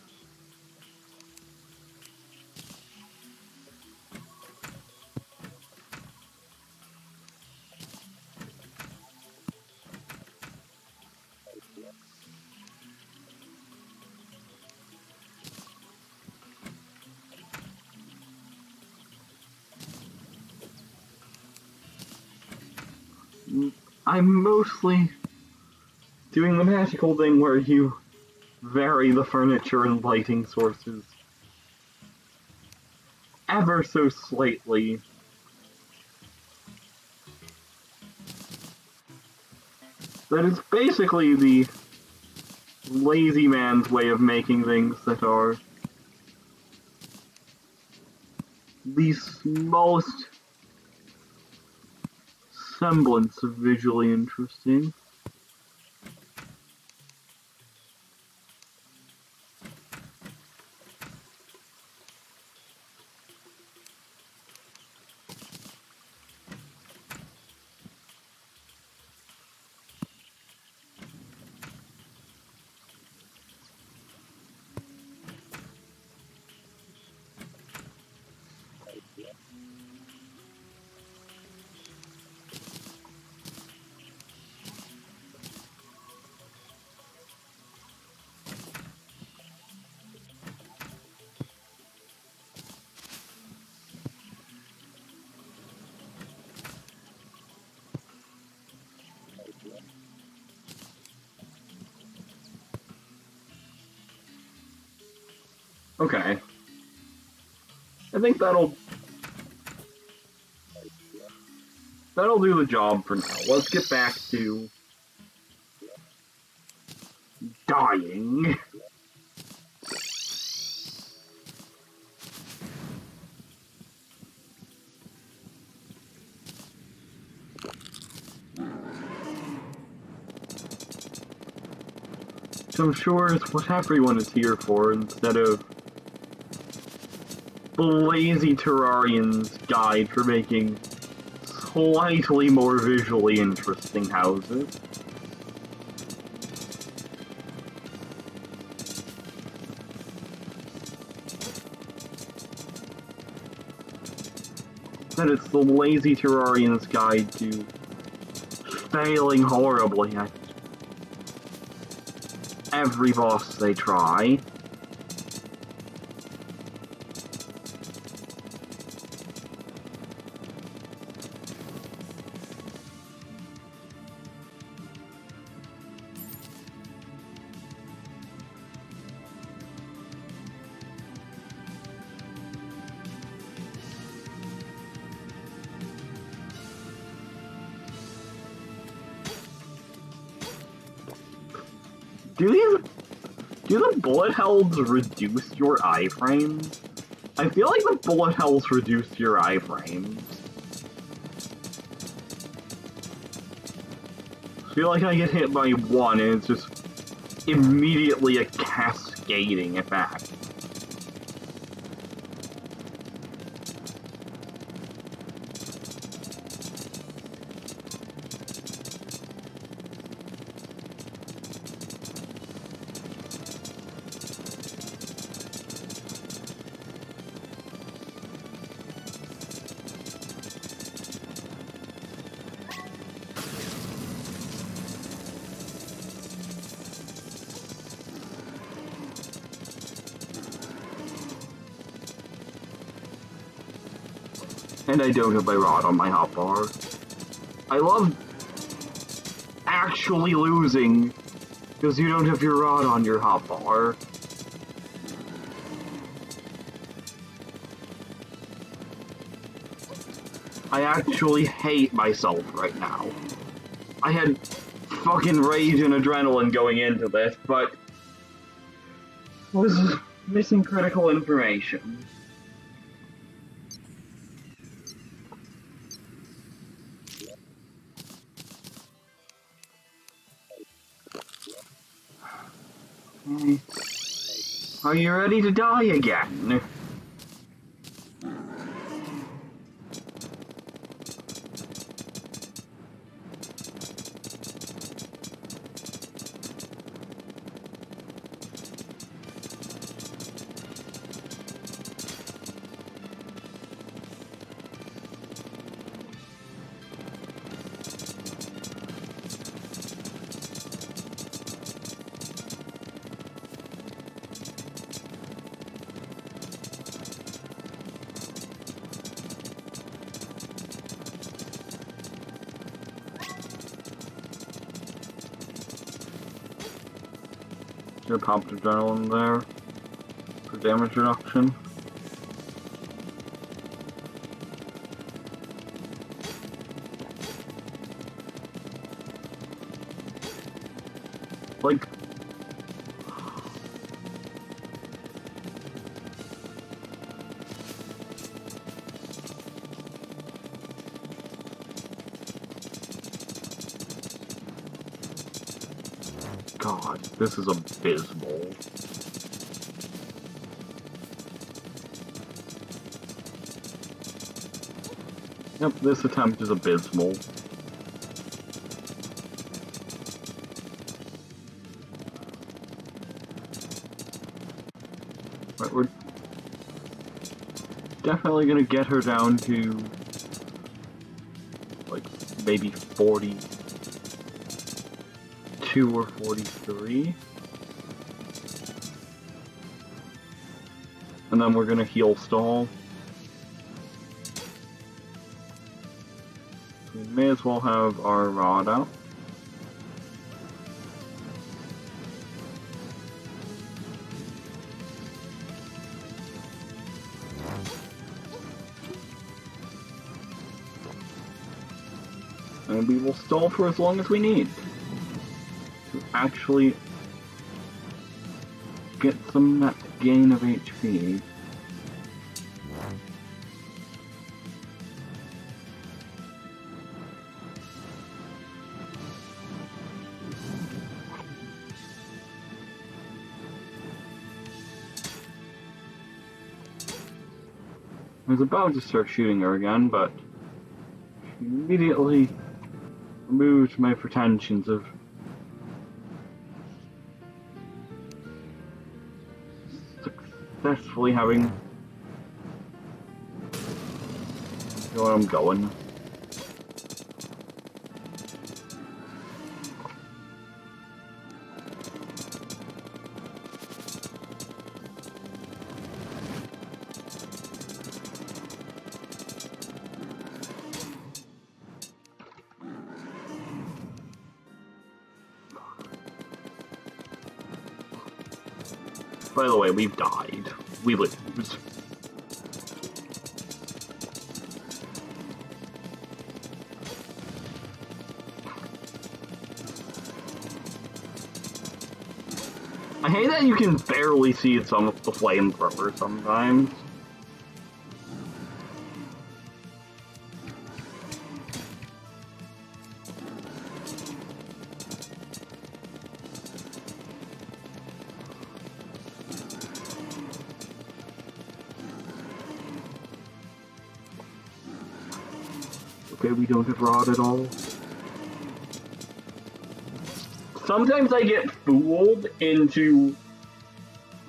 I'm mostly doing the magical thing where you vary the furniture and lighting sources ever so slightly. That is basically the lazy man's way of making things that are the smallest semblance of visually interesting. Okay. I think that'll do the job for now. Let's get back to dying. So I'm sure it's what everyone is here for, instead of the lazy Terrarian's guide for making slightly more visually interesting houses. That it's the lazy Terrarian's guide to failing horribly at every boss they try. Do the bullet hells reduce your iframes? I feel like the bullet hells reduce your iframes. I feel like I get hit by one and it's just immediately a cascading effect. And I don't have my rod on my hotbar. I love actually losing, because you don't have your rod on your hotbar. I actually hate myself right now. I had fucking rage and adrenaline going into this, but was missing critical information. Are you ready to die again? Your pumped adrenaline there for damage reduction. Like, God, this is abysmal. Yep, this attempt is abysmal. Right, we're definitely gonna get her down to, like, maybe 42 or 43. And then we're gonna heal stall. We may as well have our rod out. And we will stall for as long as we need to actually get some net gain of HP. I was about to start shooting her again, but she immediately removed my pretensions of successfully having... You know where I'm going. By the way, we've died. We lose. I hate that you can barely see some of the flamethrower sometimes. Okay, we don't have rod at all. Sometimes I get fooled into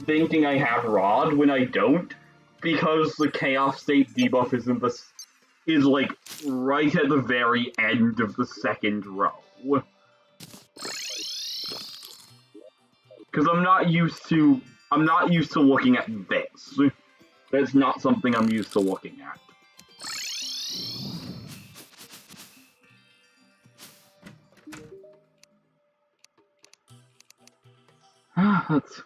thinking I have rod when I don't, because the chaos state debuff is like right at the very end of the second row. Because I'm not used to looking at this. That's not something I'm used to looking at. That's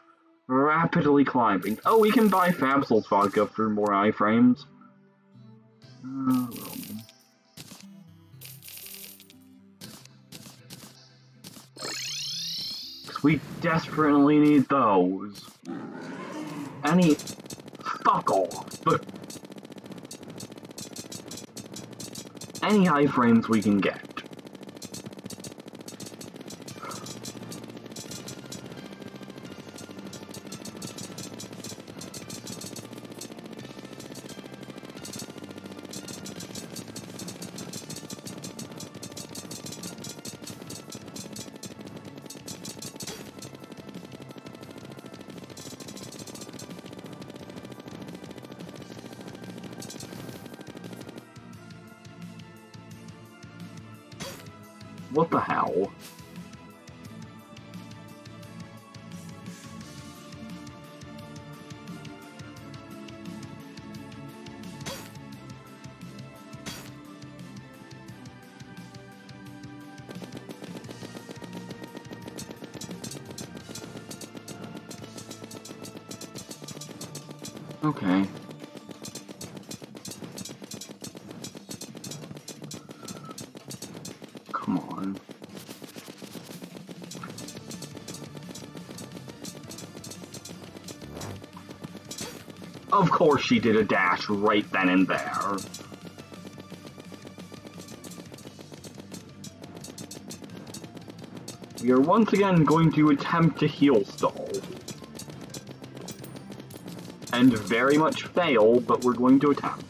rapidly climbing. Oh, we can buy Fabsol's vodka for more iframes. We desperately need those. Fuck off. Any iframes we can get. What the hell? Okay. Come on. Of course she did a dash right then and there. We are once again going to attempt to heal stall. And very much fail, but we're going to attempt.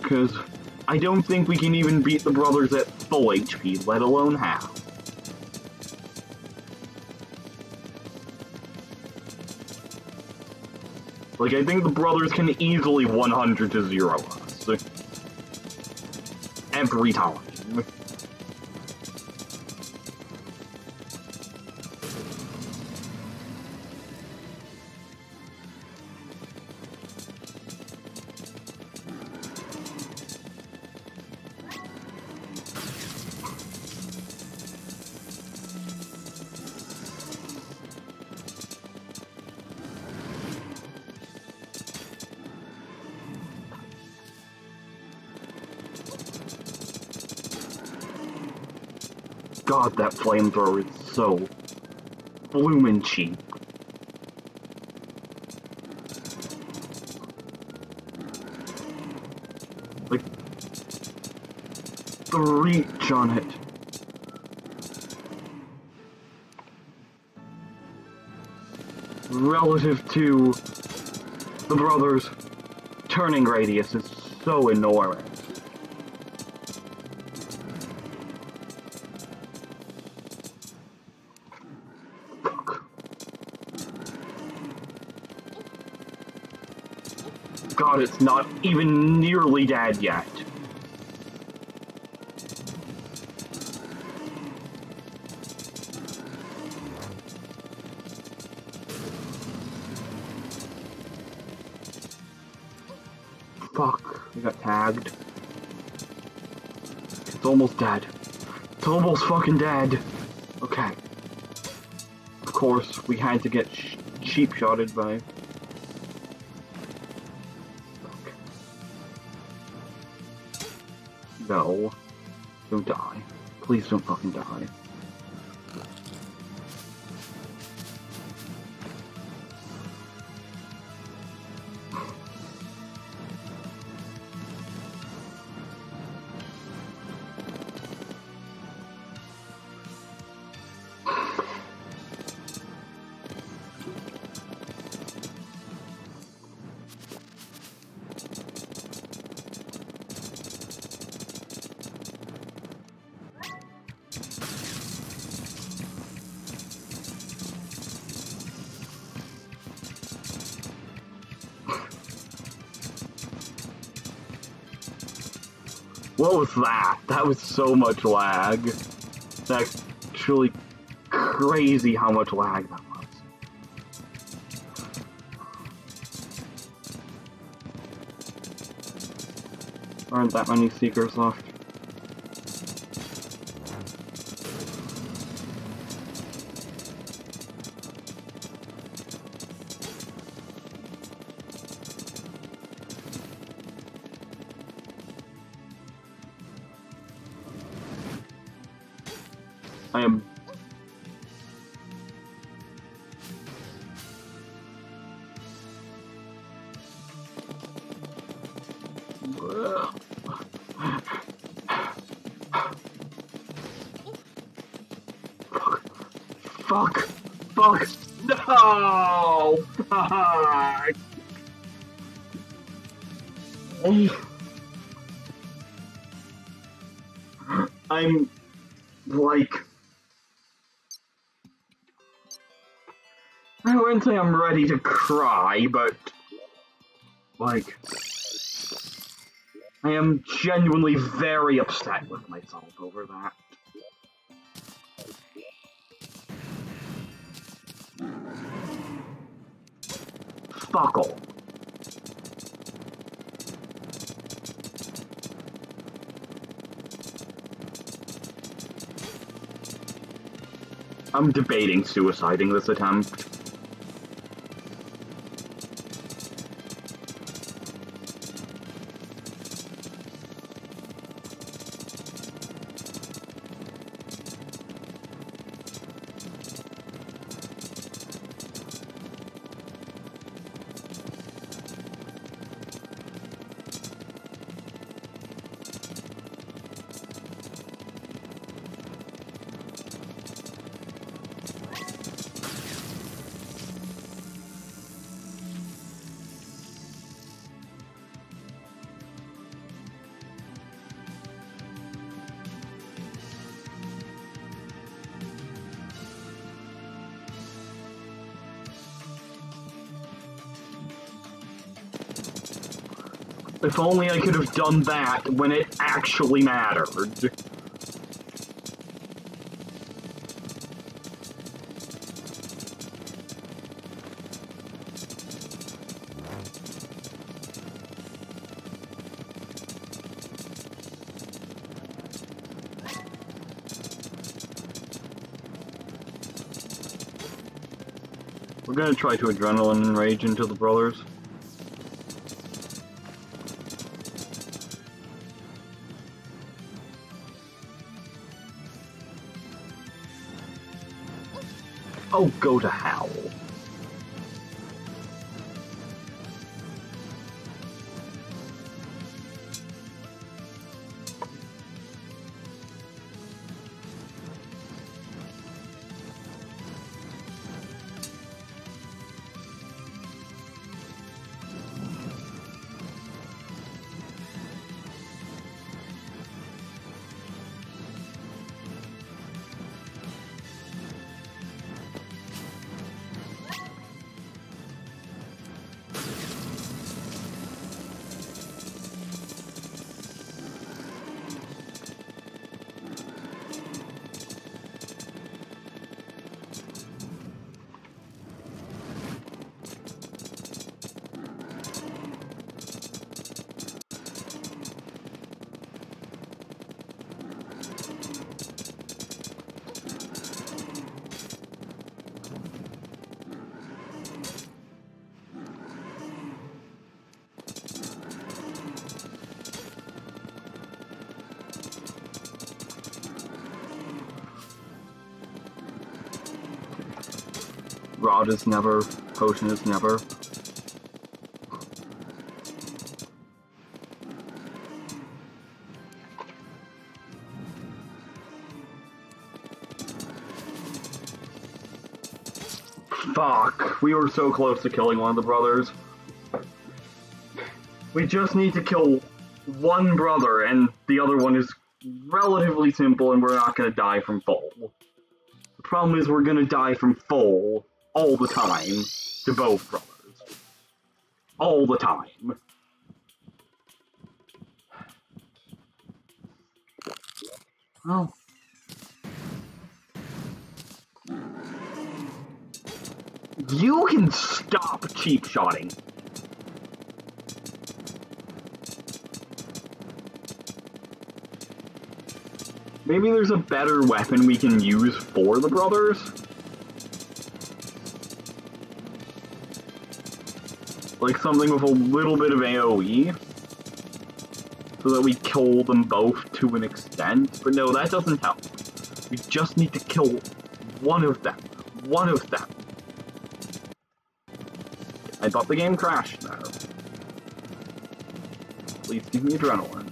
Because I don't think we can even beat the brothers at full HP, let alone half. Like, I think the brothers can easily 100 to 0 us. Every time. God, that flamethrower is so bloomin' cheap. Like, the reach on it. Relative to the brothers' turning radius is so enormous. God, it's not even nearly dead yet. Fuck, we got tagged. It's almost dead. It's almost fucking dead. Okay. Of course, we had to get cheap-shotted by... No. Don't die. Please don't fucking die. What was that? That was so much lag. That's actually crazy how much lag that was. Aren't that many Seekers left. I am... Fuck! Fuck! No! Fuck! I'm... like... I wouldn't say I'm ready to cry, but... like... I am genuinely very upset with myself over that. Fuck all. I'm debating suiciding this attempt. If only I could have done that when it actually mattered. We're gonna try to adrenaline rage into the brothers. Oh, go to hell. Rod is never, potion is never. Fuck, we were so close to killing one of the brothers. We just need to kill one brother, and the other one is relatively simple, and we're not gonna die from full. The problem is we're gonna die from full all the time to both brothers. All the time. Oh. You can stop cheap shotting. Maybe there's a better weapon we can use for the brothers? Like something with a little bit of AoE? So that we kill them both to an extent? But no, that doesn't help. We just need to kill one of them. One of them. I thought the game crashed now. Please give me adrenaline.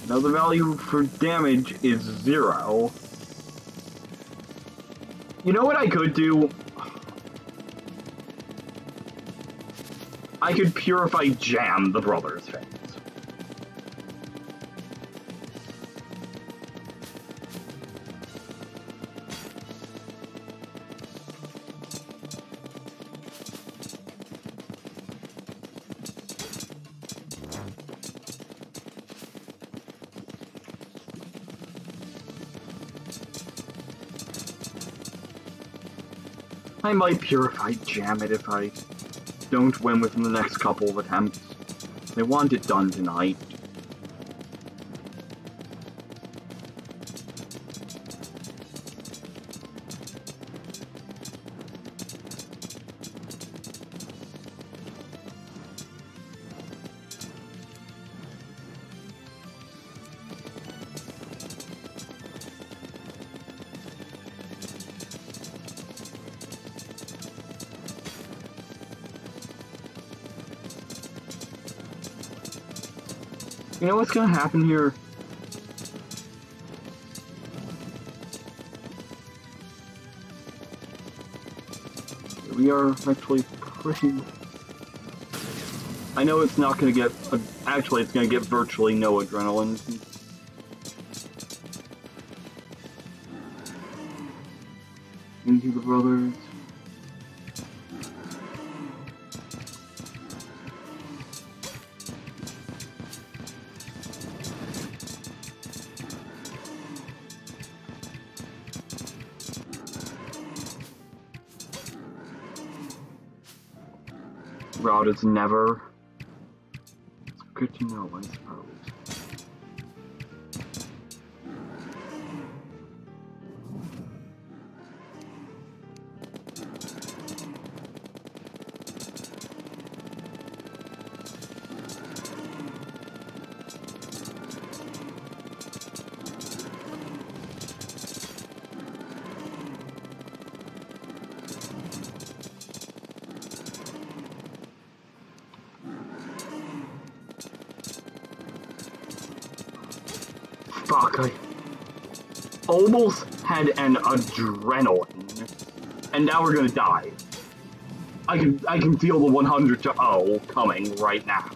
Now the value for damage is 0. You know what I could do? I could Purify Jam the brothers' face. I might Purify Jam it if I don't win within the next couple of attempts. They want it done tonight. You know what's gonna happen here? We are actually pretty... I know it's not gonna get... Actually, it's gonna get virtually no adrenaline. Into the brothers. Route is never. It's good to know, I suppose. Fuck, I almost had an adrenaline, and now we're gonna die. I can feel the 100 to 0 coming right now.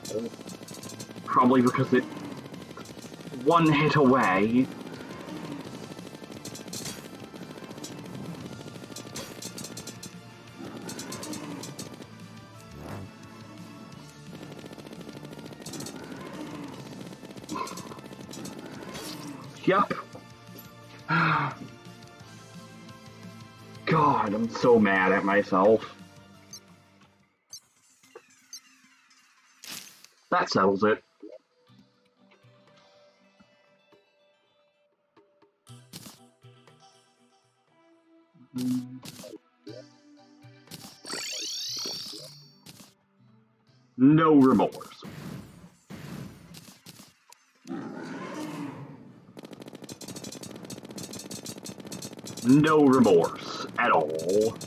Probably because it one hit away. Yep. God, I'm so mad at myself. That settles it. No remorse. No remorse at all.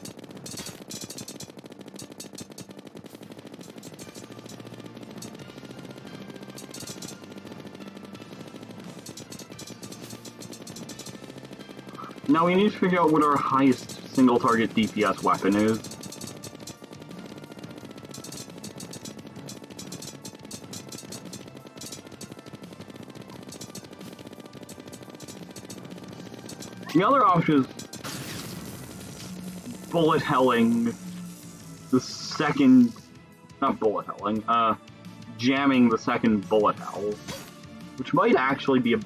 Now we need to figure out what our highest single target DPS weapon is. The other option is bullet helling the second, not bullet helling, jamming the second bullet hell, which might actually be a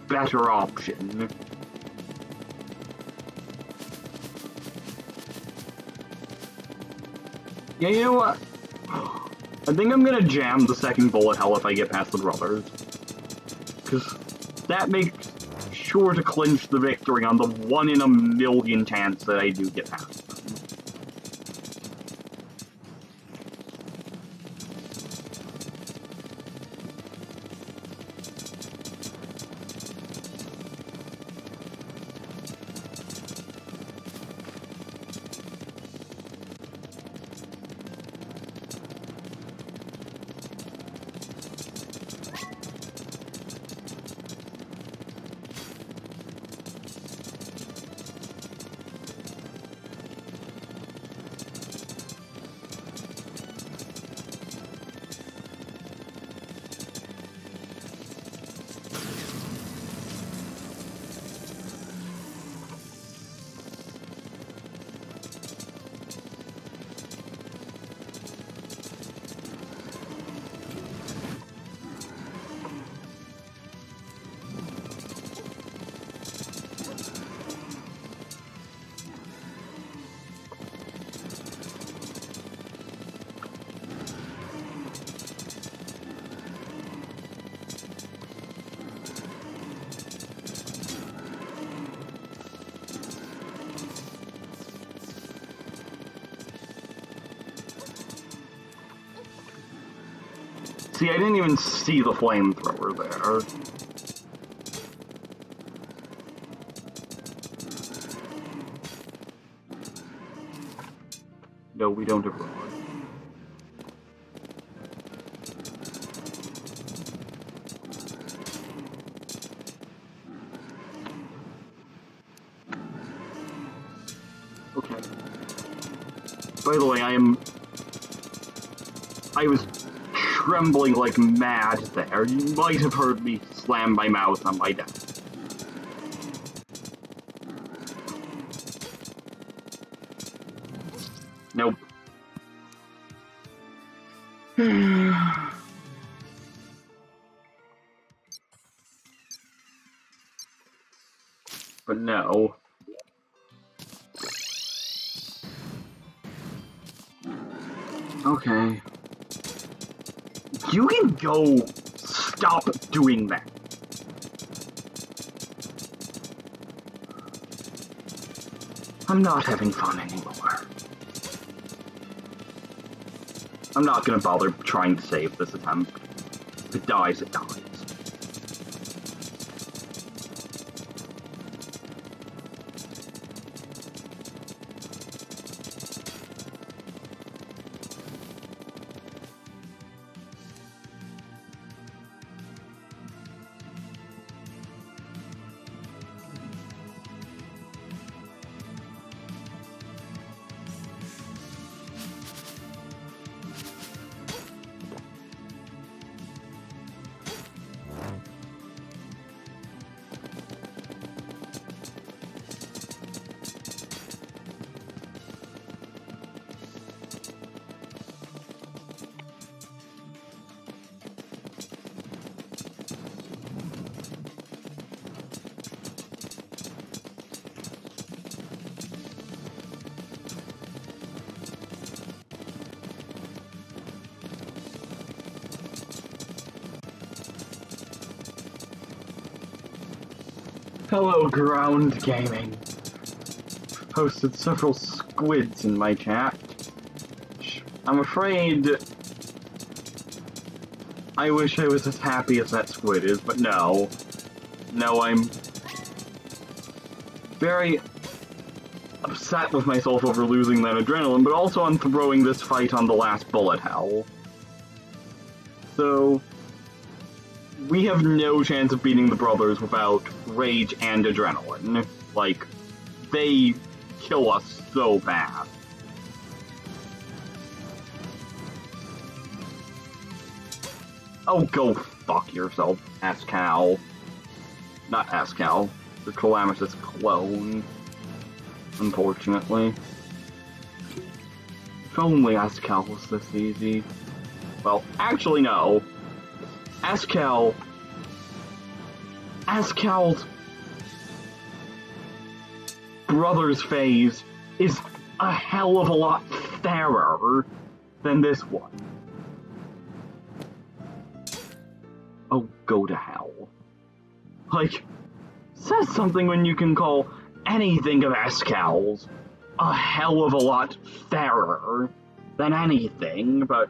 better option. Yeah, you know what? I think I'm gonna jam the second bullet hell if I get past the brothers. Because that makes sure to clinch the victory on the 1 in a million chance that I do get past them. See, I didn't even see the flamethrower there. No, we don't have road. Okay. By the way, I was trembling like mad there. You might have heard me slam my mouth on my desk. Nope. But no. Okay. You can go stop doing that. I'm not having fun anymore. I'm not gonna bother trying to save this attempt. If it dies, it dies. Hello, Ground Gaming. Posted several squids in my chat. I'm afraid I wish I was as happy as that squid is, but no. No, I'm very upset with myself over losing that adrenaline, but also I'm throwing this fight on the last bullet hell. So we have no chance of beating the brothers without rage and adrenaline. Like, they kill us so fast. Oh, go fuck yourself, Ascal. Not Ascal, the Calamitas clone. Unfortunately. If only Ascal was this easy. Well, actually no. Ascal's brother's phase is a hell of a lot fairer than this one. Oh, go to hell. like, says something when you can call anything of Escal's a hell of a lot fairer than anything, but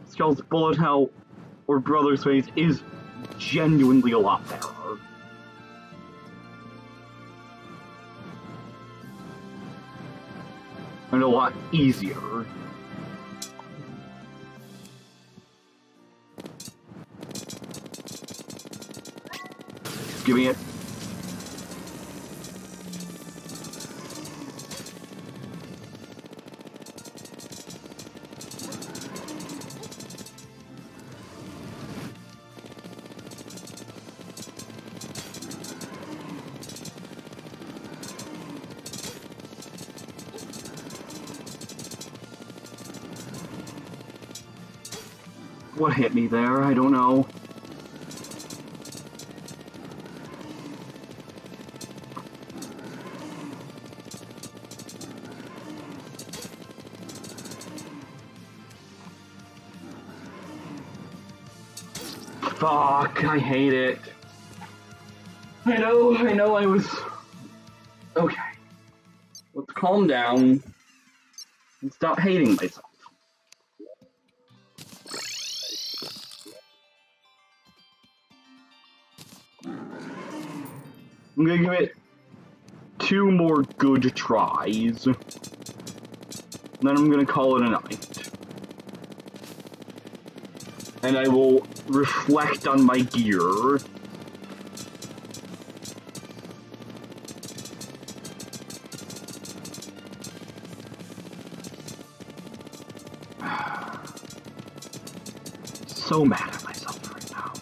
Escal's bullet hell or brother's face is genuinely a lot fairer. And a lot easier. Give me it. What hit me there? I don't know. Fuck, I hate it. I know, I was... Okay. Let's calm down and stop hating myself. I'm gonna give it 2 more good tries. And then I'm gonna call it a night. And I will reflect on my gear. So mad at myself right now.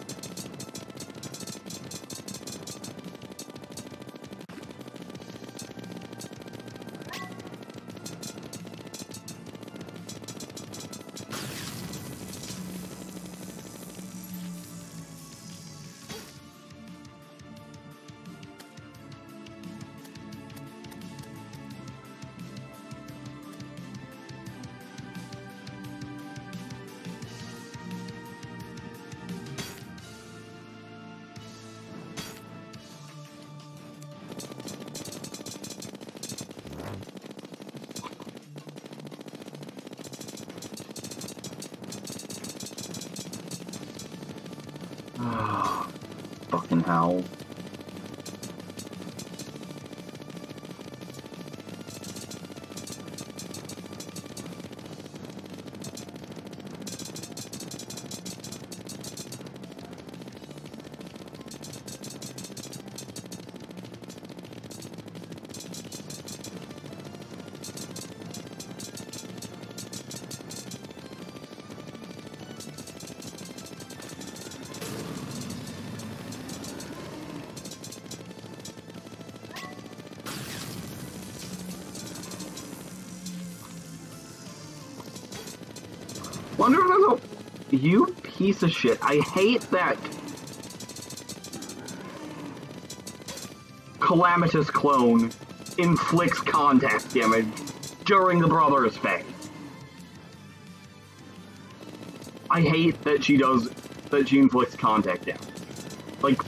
Fucking hell. Wonder if there's a... You piece of shit. I hate that Calamitas clone inflicts contact damage during the brother's phase. I hate that she inflicts contact damage. Like,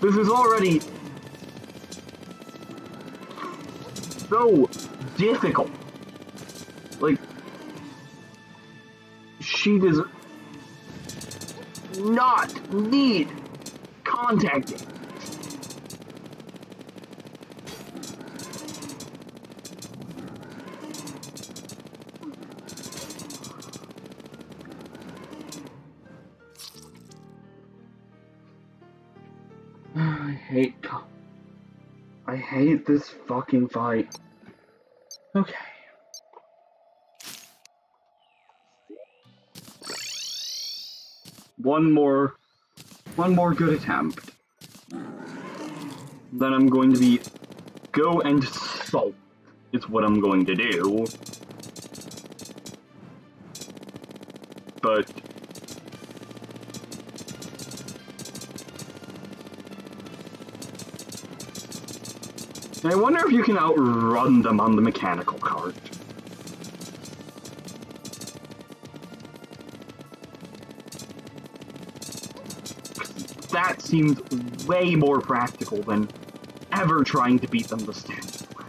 this is already so difficult. Like, she does not need contact damage. I hate this fucking fight. Okay. One more good attempt. Then I'm going to go and salt is what I'm going to do. But I wonder if you can outrun them on the mechanical cart. that seems way more practical than ever trying to beat them the standard way.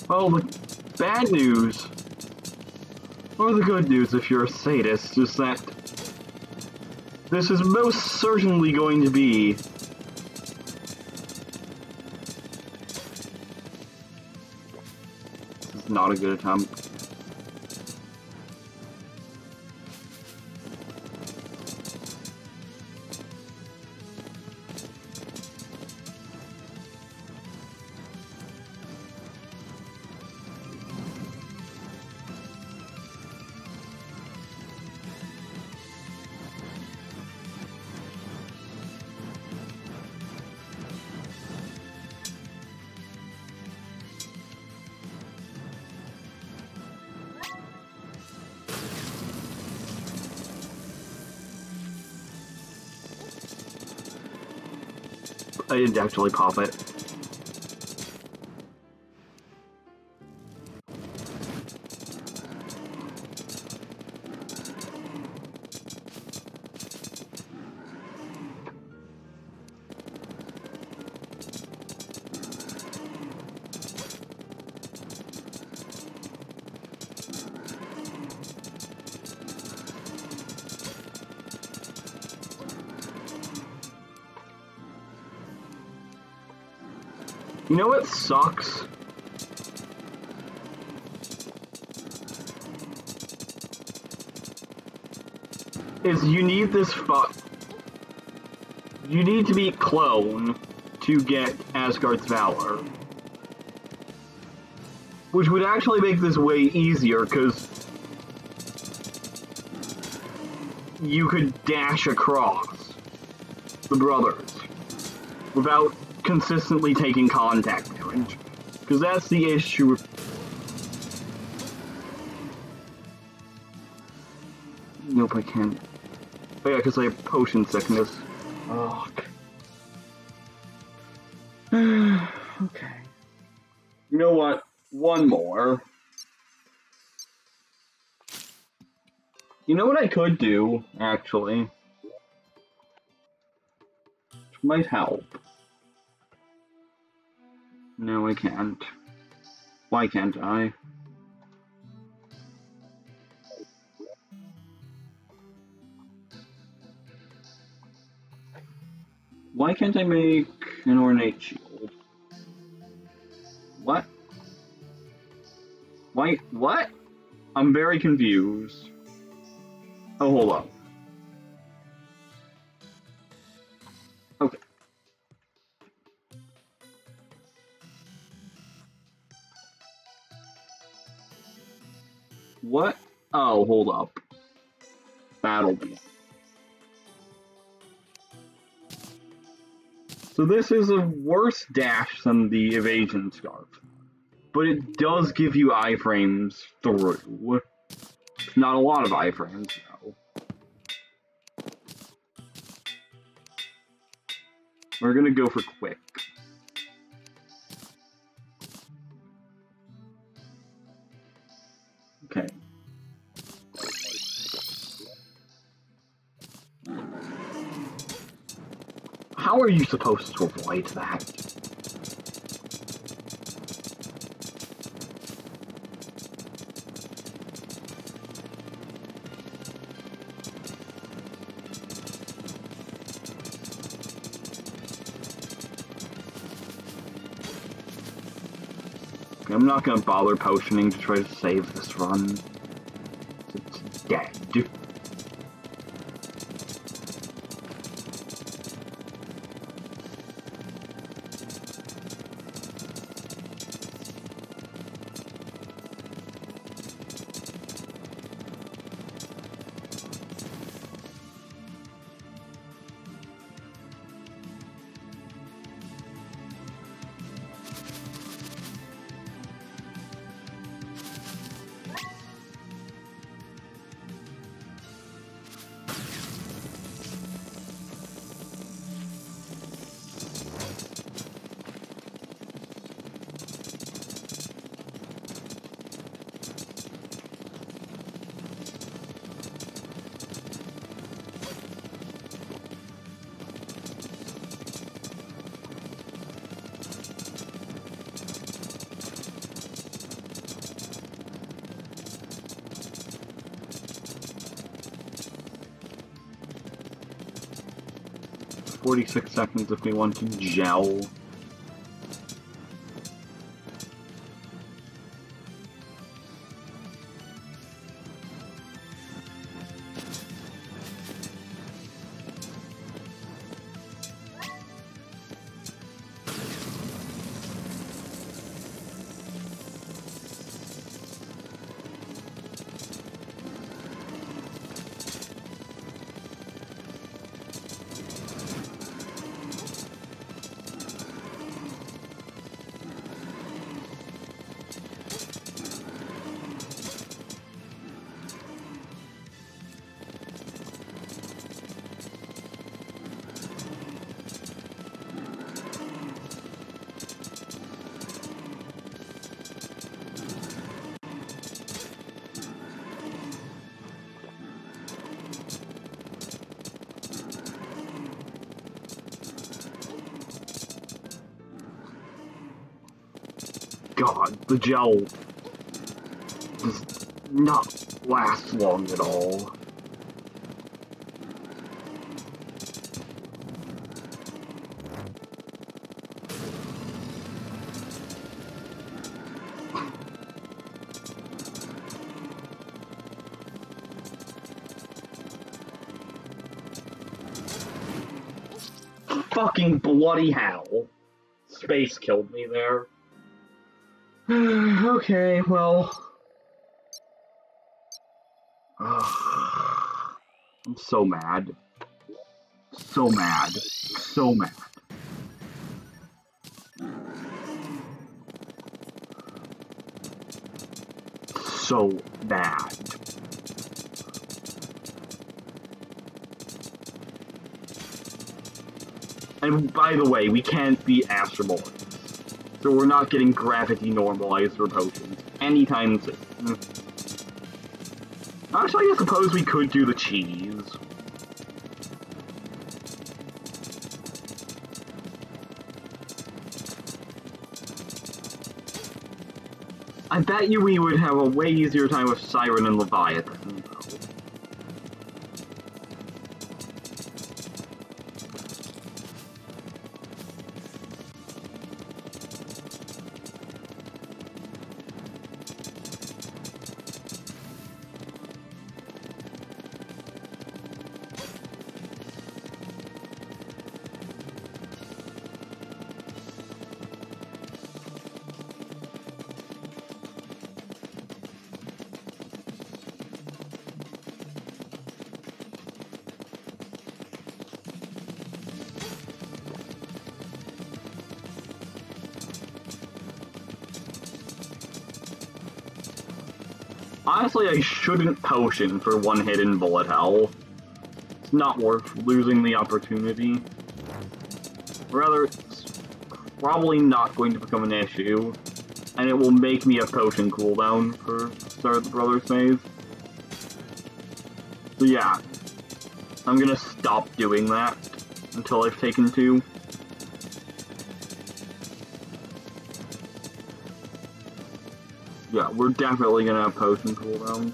Well, the bad news, or the good news if you're a sadist, is that this is most certainly going to be this is not a good attempt. I didn't actually pop it. You know what sucks? Is you need this you need to beat Clone to get Asgard's Valor. Which would actually make this way easier, because you could dash across the brothers without consistently taking contact damage, because that's the issue with... Nope, I can't. Oh yeah, because I have potion sickness. Ugh. Okay. You know what? One more. You know what I could do, actually? Which might help. No, I can't. Why can't I? Why can't I make an ornate shield? What? Why? What? I'm very confused. Oh, hold on. Okay. What? Oh, hold up. That'll be. So this is a worse dash than the evasion scarf, but it does give you iframes through. Not a lot of iframes, though. We're gonna go for quick. Okay. How are you supposed to avoid that? I'm not gonna bother potioning to try to save this run. It's dead. 46 seconds if we want to gel. God, the gel does not last long at all. Fucking bloody hell. Space killed me there. Okay, well... I'm so mad. So mad. So mad. So bad. And by the way, we can't be Astromorphs. So we're not getting gravity normalized for potions anytime soon. Actually, I suppose we could do the cheese. I bet you we would have a way easier time with Siren and Leviathan, though. Honestly, I shouldn't potion for one hidden bullet hell. It's not worth losing the opportunity. Rather, it's probably not going to become an issue, and it will make me a potion cooldown for Start of the Brothers phase. So yeah, I'm gonna stop doing that until I've taken 2. Yeah, we're definitely gonna have potion cooldown.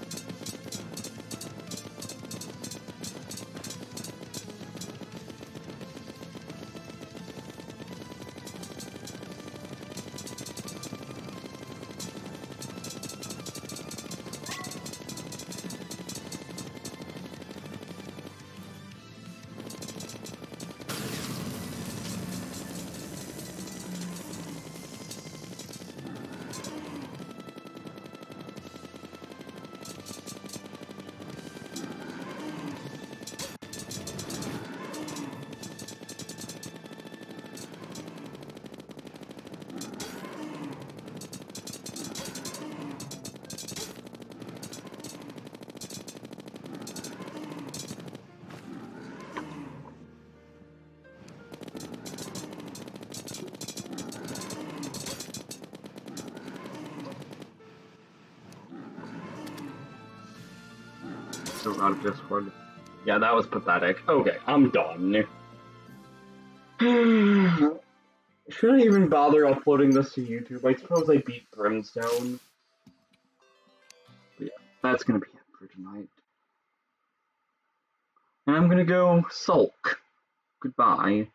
So out of Discord. Yeah, that was pathetic. Okay, I'm done. Should I even bother uploading this to YouTube? I suppose I beat Brimstone. But yeah, that's gonna be it for tonight. And I'm gonna go sulk. Goodbye.